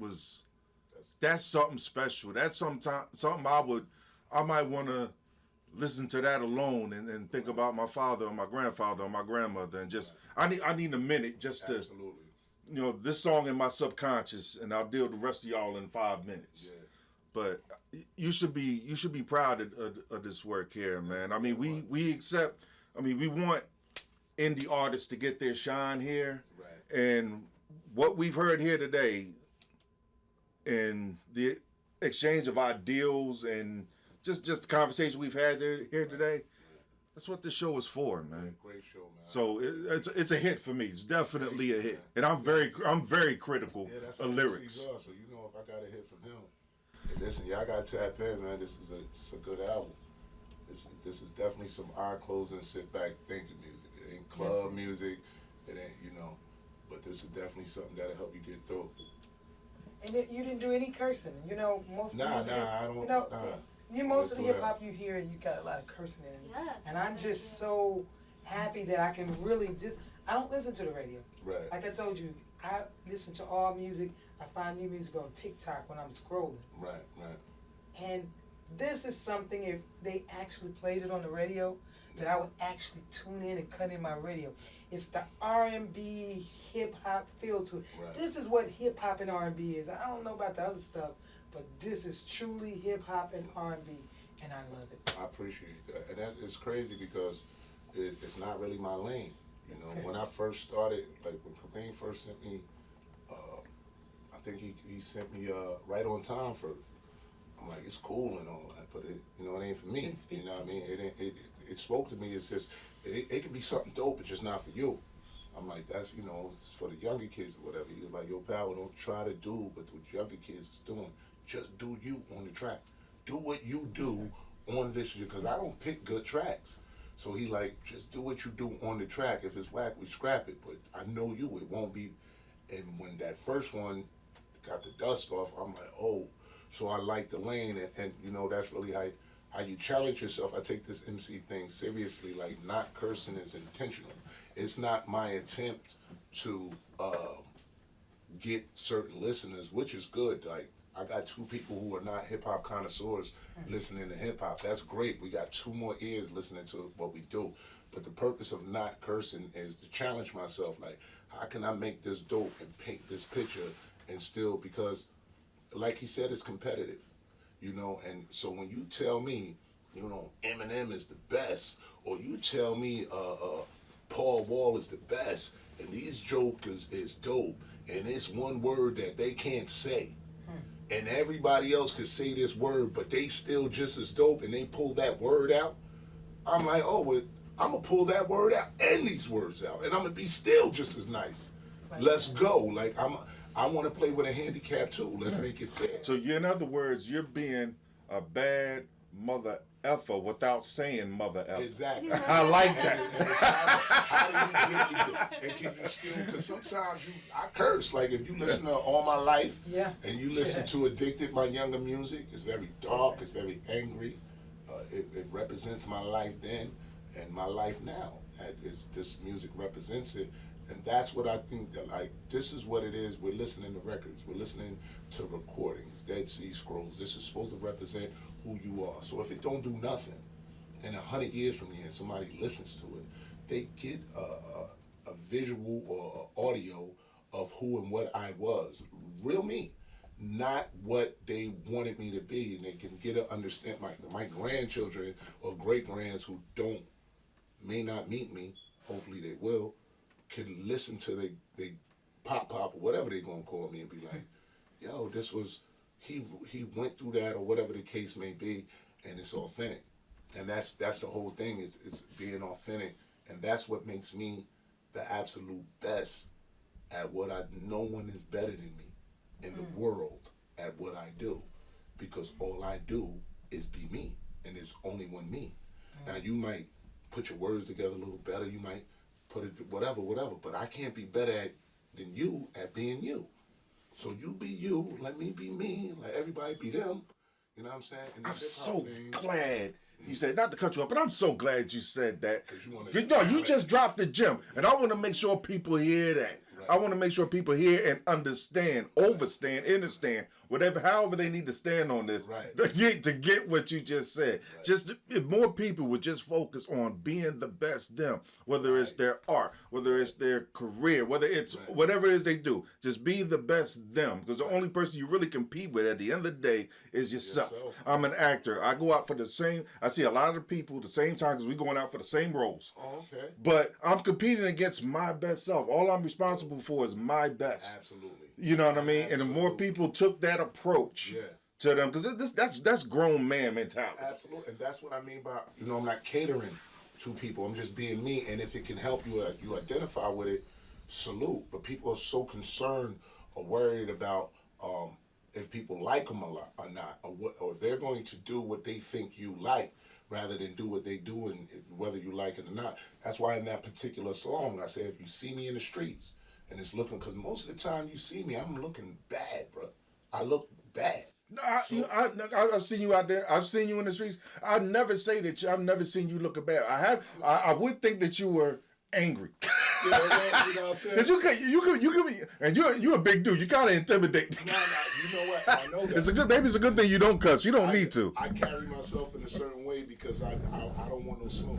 that's something special. That's something I might want to listen to that alone and think about my father or my grandfather or my grandmother, and just I need a minute just to. Absolutely. You know, this song in my subconscious, and I'll deal with the rest of y'all in 5 minutes. Yeah. But you should be proud of this work here, man. I mean, we want indie artists to get their shine here. Right. And what we've heard here today, and the exchange of ideals and just the conversation we've had here today, that's what this show is for, man. Great show, man. So it's a hit for me. It's definitely a hit, and I'm very critical that's of how lyrics. MCs are, so you know if I got a hit from him. Hey, listen, y'all got to tap in, man. This is a good album. This is definitely some eye closing, sit back thinking music. It ain't club music. It ain't but this is definitely something that'll help you get through. And you didn't do any cursing. You know, most of the music, I don't. you know, most of the do hip that. hop you hear, you got a lot of cursing in it. Yeah, And I'm just so happy that I can really I don't listen to the radio. Right. Like I told you, I listen to all music. I find new music on TikTok when I'm scrolling. Right. And this is something, if they actually played it on the radio, that I would actually tune in and cut in my radio. It's the R&B hip hop feel to it. Right. This is what hip hop and R&B is. I don't know about the other stuff, but this is truly hip hop and R&B, and I love it. I appreciate that, and that is crazy because it's not really my lane. You know, when I first started, like when Cobain first sent me, I think he sent me Right on Time first. I'm like, it's cool and all that, but it ain't for me. You know what I mean? It spoke to me. It's just it could be something dope, but just not for you. I'm like, that's it's for the younger kids or whatever. He was like, yo, Power, don't try to do what the younger kids is doing. Just do you on the track. Do what you do on this, because I don't pick good tracks. So he like, just do what you do on the track. If it's whack, we scrap it. But I know you, it won't be. And when that first one got the dust off, I'm like, oh. So I like the lane, and that's really how you challenge yourself. I take this MC thing seriously. Like, not cursing is intentional. It's not my attempt to get certain listeners, which is good. Like, I got 2 people who are not hip hop connoisseurs listening to hip hop. That's great. We got 2 more ears listening to what we do. But the purpose of not cursing is to challenge myself. Like, how can I make this dope and paint this picture and still, because like he said, it's competitive, and so when you tell me, Eminem is the best, or you tell me Paul Wall is the best, and these jokers is dope, and it's one word that they can't say, and everybody else could say this word, but they still just as dope, and they pull that word out, I'm like, oh, well, I'm gonna pull that word out and these words out, and I'm gonna be still just as nice. Let's go. Like I want to play with a handicap too. Let's make it fair. So in other words, you're being a bad mother effer without saying mother effer. Exactly. I like that. And it's how do you get it? And can you still? Because sometimes I curse. Like if you listen to All My Life, and you listen to Addicted, my younger music, it's very dark. It's very angry. It represents my life then and my life now. This music represents it. And that's what I think that, like, this is what it is. We're listening to records. We're listening to recordings, Dead Sea Scrolls. This is supposed to represent who you are. So if it don't do nothing, and 100 years from here, somebody listens to it, they get a visual or a audio of who and what I was. Real me. Not what they wanted me to be. And they can get to understand my grandchildren or great-grands who may not meet me, hopefully they will, can listen to they pop or whatever they gonna call me and be like, yo, this was he went through that or whatever the case may be, and it's authentic. And that's the whole thing is being authentic, and that's what makes me the absolute best at what no one is better than me in the world at what I do, because all I do is be me, and there's only one me. Now you might put your words together a little better, you might put it whatever, but I can't be better than you at being you. So you be you, let me be me, let everybody be them. You know what I'm saying? And I'm so glad you said, not to cut you up, but I'm so glad you said that. You just dropped the gem, and I want to make sure people hear that. Right. I want to make sure people hear and understand, understand, however they need to stand on this to get what you just said. Right. Just if more people would just focus on being the best them, whether it's their art, whether it's their career, whether it's whatever it is they do, just be the best them. Because the only person you really compete with at the end of the day is yourself. I'm an actor. I go out for I see a lot of people the same time because we're going out for the same roles. Oh, okay. But I'm competing against my best self. All I'm responsible for is my best. Absolutely. You know what I mean? Absolutely. And the more people took that approach to them, because that's grown man mentality. Absolutely. And that's what I mean by, I'm not catering to people. I'm just being me. And if it can help you identify with it, salute. But people are so concerned or worried about if people like them a lot or not, or they're going to do what they think you like rather than do what they do, and whether you like it or not. That's why in that particular song, I said, if you see me in the streets, and it's looking, because most of the time you see me, I'm looking bad, bro. I look bad. No, I've seen you out there. I've seen you in the streets. I never say that. I've never seen you looking bad. I would think that you were angry. You know what I'm saying? Cause you could be, and you're a big dude. You kind of intimidate. No, you know what? I know that. Maybe it's a good thing you don't cuss. You don't need to. I carry myself in a certain way because I don't want no smoke.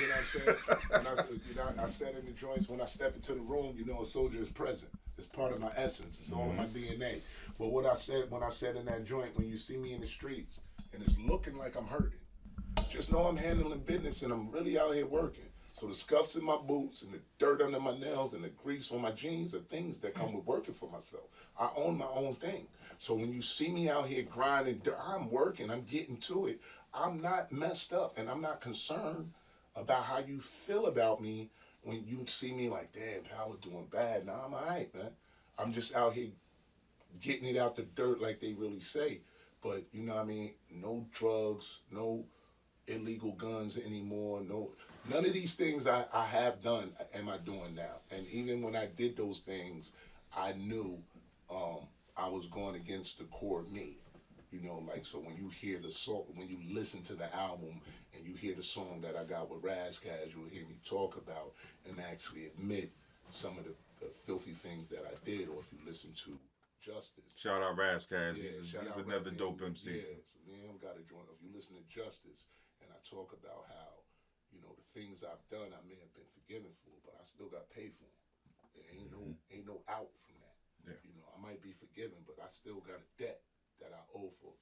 You know what I'm saying? I said in the joints, when I step into the room, a soldier is present. It's part of my essence. It's all in my DNA. But when I said in that joint, when you see me in the streets and it's looking like I'm hurting, just know I'm handling business and I'm really out here working. So the scuffs in my boots and the dirt under my nails and the grease on my jeans are things that come with working for myself. I own my own thing. So when you see me out here grinding, I'm working, I'm getting to it. I'm not messed up, and I'm not concerned about how you feel about me when you see me like, damn, Power doing bad. Nah, I'm all right, man. I'm just out here getting it out the dirt like they really say. But, you know what I mean? No drugs, no illegal guns anymore, none of these things I have done am I doing now. And even when I did those things, I knew I was going against the core me. So when you hear the song, when you listen to the album and you hear the song that I got with Razzcazz, you'll hear me talk about and actually admit some of the filthy things that I did. Or if you listen to Justice. Shout out Razzcazz. He's another dope MC. Yeah, so Liam got a joint. If you listen to Justice, and I talk about how, the things I've done, I may have been forgiven for, but I still got paid for them. There ain't no out from that. Yeah. I might be forgiven, but I still got a debt that I owe for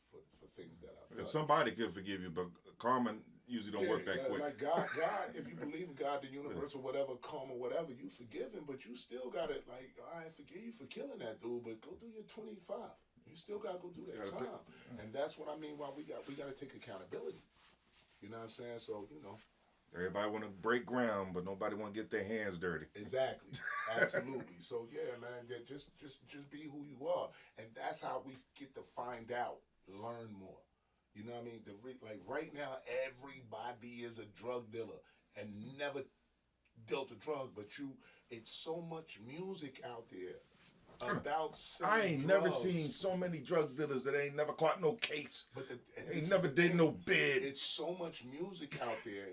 things that I've done. Somebody can forgive you, but karma usually don't work that quick. Like God, if you believe in God, the universe, or whatever, karma, whatever, you forgiven, but you still got it. Like, I forgive you for killing that dude, but go do your 25. You still gotta go do that Gotta time. And that's what I mean why we gotta take accountability. You know what I'm saying? So, you know. Everybody want to break ground, but nobody want to get their hands dirty. Exactly. Absolutely. So yeah, man, just be who you are. And that's how we get to find out, learn more. You know what I mean? Like right now, everybody is a drug dealer and never dealt a drug, but it's so much music out there about selling I ain't drugs. never seen so many drug dealers that ain't never caught no case. But Ain't never did no bid. It's so much music out there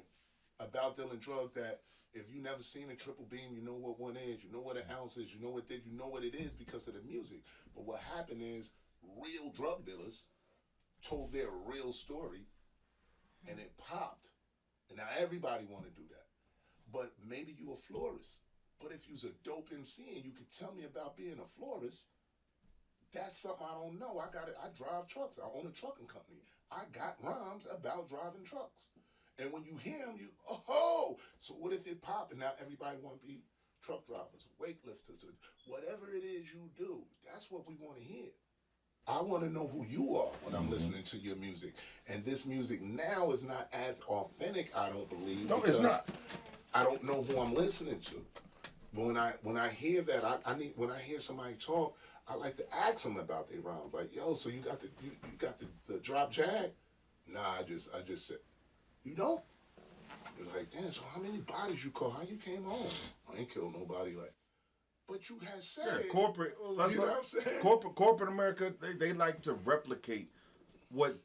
about dealing drugs that if you never seen a triple beam, you know what one is, you know what an ounce is, you know what it is because of the music. But what happened is real drug dealers told their real story and it popped. And now everybody want to do that. But maybe you a florist. But if you's a dope MC and you could tell me about being a florist, that's something I don't know. I drive trucks. I own a trucking company. I got rhymes about driving trucks. And when you hear them, so what if it pop and now everybody want to be truck drivers, weightlifters, or whatever it is you do. That's what we want to hear. I want to know who you are when I'm listening to your music. And this music now is not as authentic, I don't believe. No, it's not. I don't know who I'm listening to. But when I hear that, when I hear somebody talk, I like to ask them about their rhymes. Like, yo, so you got the drop jag? Nah, I just said, you don't? They're like, damn, so how many bodies you call? How you came home? I ain't killed nobody. Like, but you had said. Yeah, corporate. You know what I'm saying? Corporate America, they like to replicate what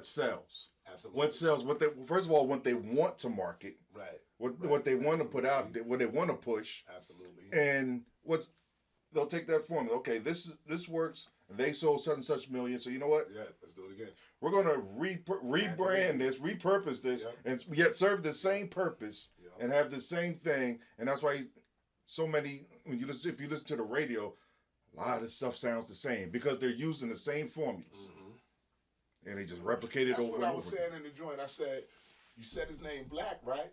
sells. Absolutely. What sells? First of all, what they want to market. Right. What they want to put out, what they want to push. Absolutely. And they'll take that formula. Okay, this works. They sold such and such million. So you know what? Yeah, let's do it again. We're gonna rebrand this, repurpose this, and yet serve the same purpose and have the same thing. And that's why so many. If you listen to the radio, a lot of this stuff sounds the same because they're using the same formulas, and they just replicate it That's over what and I over. was saying in the joint. I said, you said his name Black, right?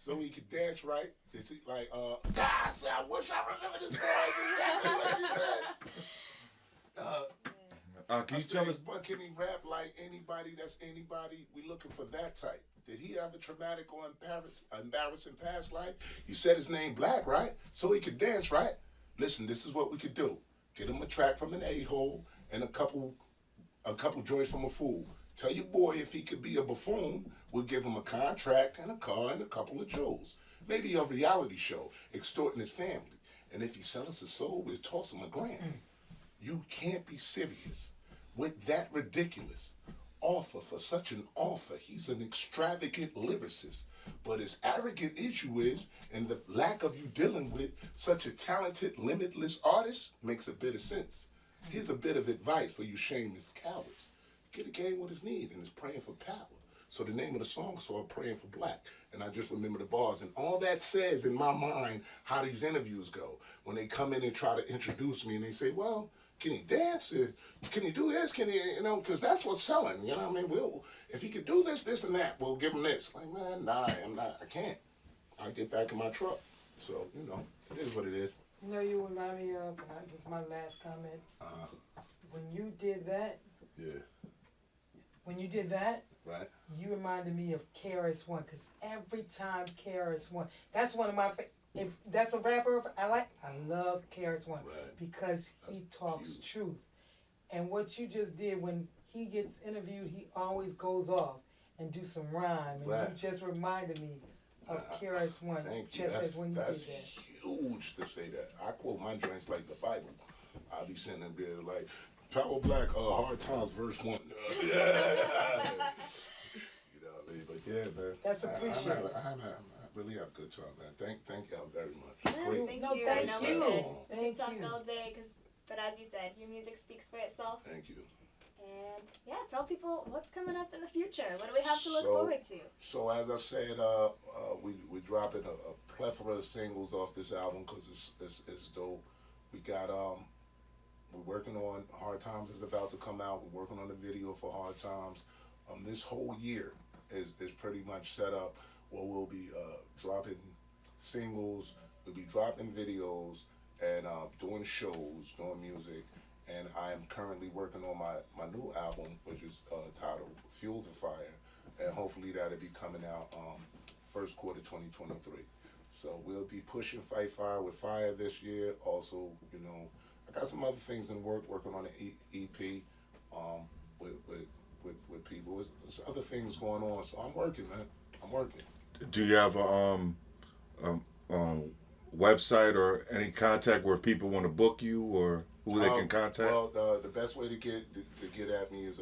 So he could dance, right? Is he like, God, I said, I wish I remember this voice exactly what you said. Can you tell us? But can he rap like anybody that's anybody? We looking for that type. Did he have a traumatic or embarrassing past life? You said his name Black, right? So he could dance, right? Listen, this is what we could do. Get him a track from an a-hole and a couple joints from a fool. Tell your boy if he could be a buffoon, we'll give him a contract and a car and a couple of jewels. Maybe a reality show, extorting his family. And if he sell us his soul, we'll toss him $1,000. You can't be serious with that ridiculous offer for such an offer. He's an extravagant lyricist. But his arrogant issue is, and the lack of you dealing with such a talented, limitless artist makes a bit of sense. Here's a bit of advice for you shameless cowards. Get a game with his need and is praying for power. So the name of the song is called Praying for Black. And I just remember the bars. And all that says in my mind how these interviews go. When they come in and try to introduce me and they say, well, can he dance? Can he do this? Can he, because that's what's selling. You know what I mean? If he could do this, this, and that, we'll give him this. Like, man, nah, I can't. I'll get back in my truck. So, it is what it is. You know, you remind me of, and this is my last comment. When you did that, right, you reminded me of KRS-One, because every time KRS-One, that's one of my favorite. If that's a rapper I love KRS-One because he talks truth. And what you just did, when he gets interviewed, he always goes off and do some rhyme. And you just reminded me of KRS-One. Thank you. Just as when you did that's that. huge to say that. I quote my joints like the Bible. I'll be sitting there like, Power Black, Hard Times, verse 1. You know what I mean? But yeah, man. That's appreciated. I really have a good time, man. Thank y'all very much. Yes, Great. thank No, you. thank I know you. we Thank could talk you. all day, but as you said, your music speaks for itself. Thank you. And yeah, tell people what's coming up in the future. What do we have to look forward to? So as I said, we dropping a plethora of singles off this album because it's dope. We got we're working on Hard Times is about to come out. We're working on the video for Hard Times. This whole year is pretty much set up where we'll be dropping singles, we'll be dropping videos, and doing shows, doing music, and I am currently working on my new album, which is titled Fuel to Fire, and hopefully that'll be coming out first quarter 2023. So we'll be pushing Fight Fire with Fire this year. Also, you know, I got some other things in the working on an EP with people. There's other things going on, so I'm working, man. I'm working. Do you have a website or any contact where people want to book you or who they can contact? Well, the best way to get at me is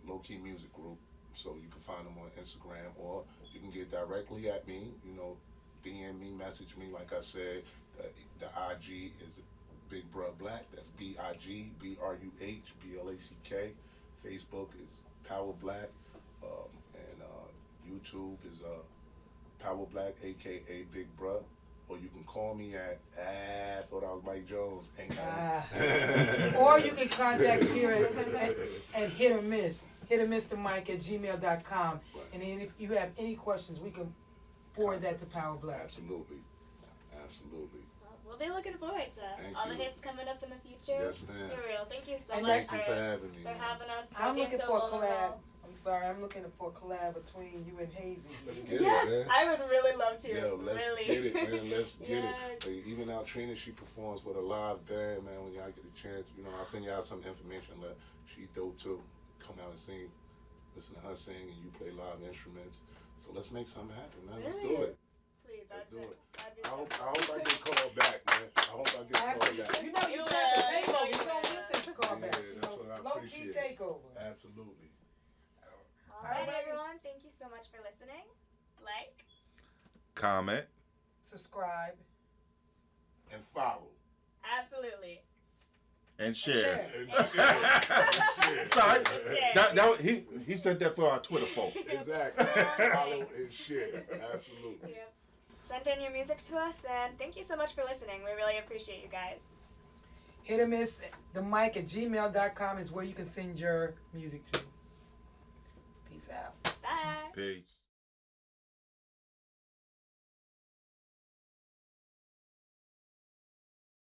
Low Key Music Group. So you can find them on Instagram, or you can get directly at me. You know, DM me, message me. Like I said, the IG is Big Bruh Black. That's BIGBRUHBLACK. Facebook is Power Black, and YouTube is Power Black, aka Big Bruh. Or you can call me at I thought I was Mike Jones. Or you can contact me here at Hit or Miss. hittermrmike@gmail.com. And then if you have any questions, we can forward that to Power Black. Absolutely. We'll be looking forward to all the hits coming up in the future. Yes, ma'am. For real. Thank you so And much Thank you for having me. for having us. I'm being looking so for a vulnerable. collab. I'm sorry, I'm looking for a collab between you and Hazy. Let's get Yes, it, man. I would really love to. Yo, let's really. get it, man. Let's get Yes. it. Like, even our Trina, she performs with a live band, man. When y'all get a chance, you know, I'll send y'all some information. She dope too. Come out and sing, listen to her sing, and you play live instruments. So let's make something happen, man. Let's do Really? it. Please, Let's do it. that'd be I so hope cool. I get called back, man. I hope I get called back. You know you You got the will. takeover. You You don't will. get this call back. Yeah, You that's know, what I low key appreciate. takeover. Absolutely. All right, everyone. Thank you so much for listening. Like. Comment. Subscribe. And follow. Absolutely. And share. And share. Sorry. Share. He said that for our Twitter folk. Exactly. Follow and share. Absolutely. Yep. Send in your music to us, and thank you so much for listening. We really appreciate you guys. Hit or Miss the mic at gmail.com is where you can send your music to. Peace out. Bye. Peace.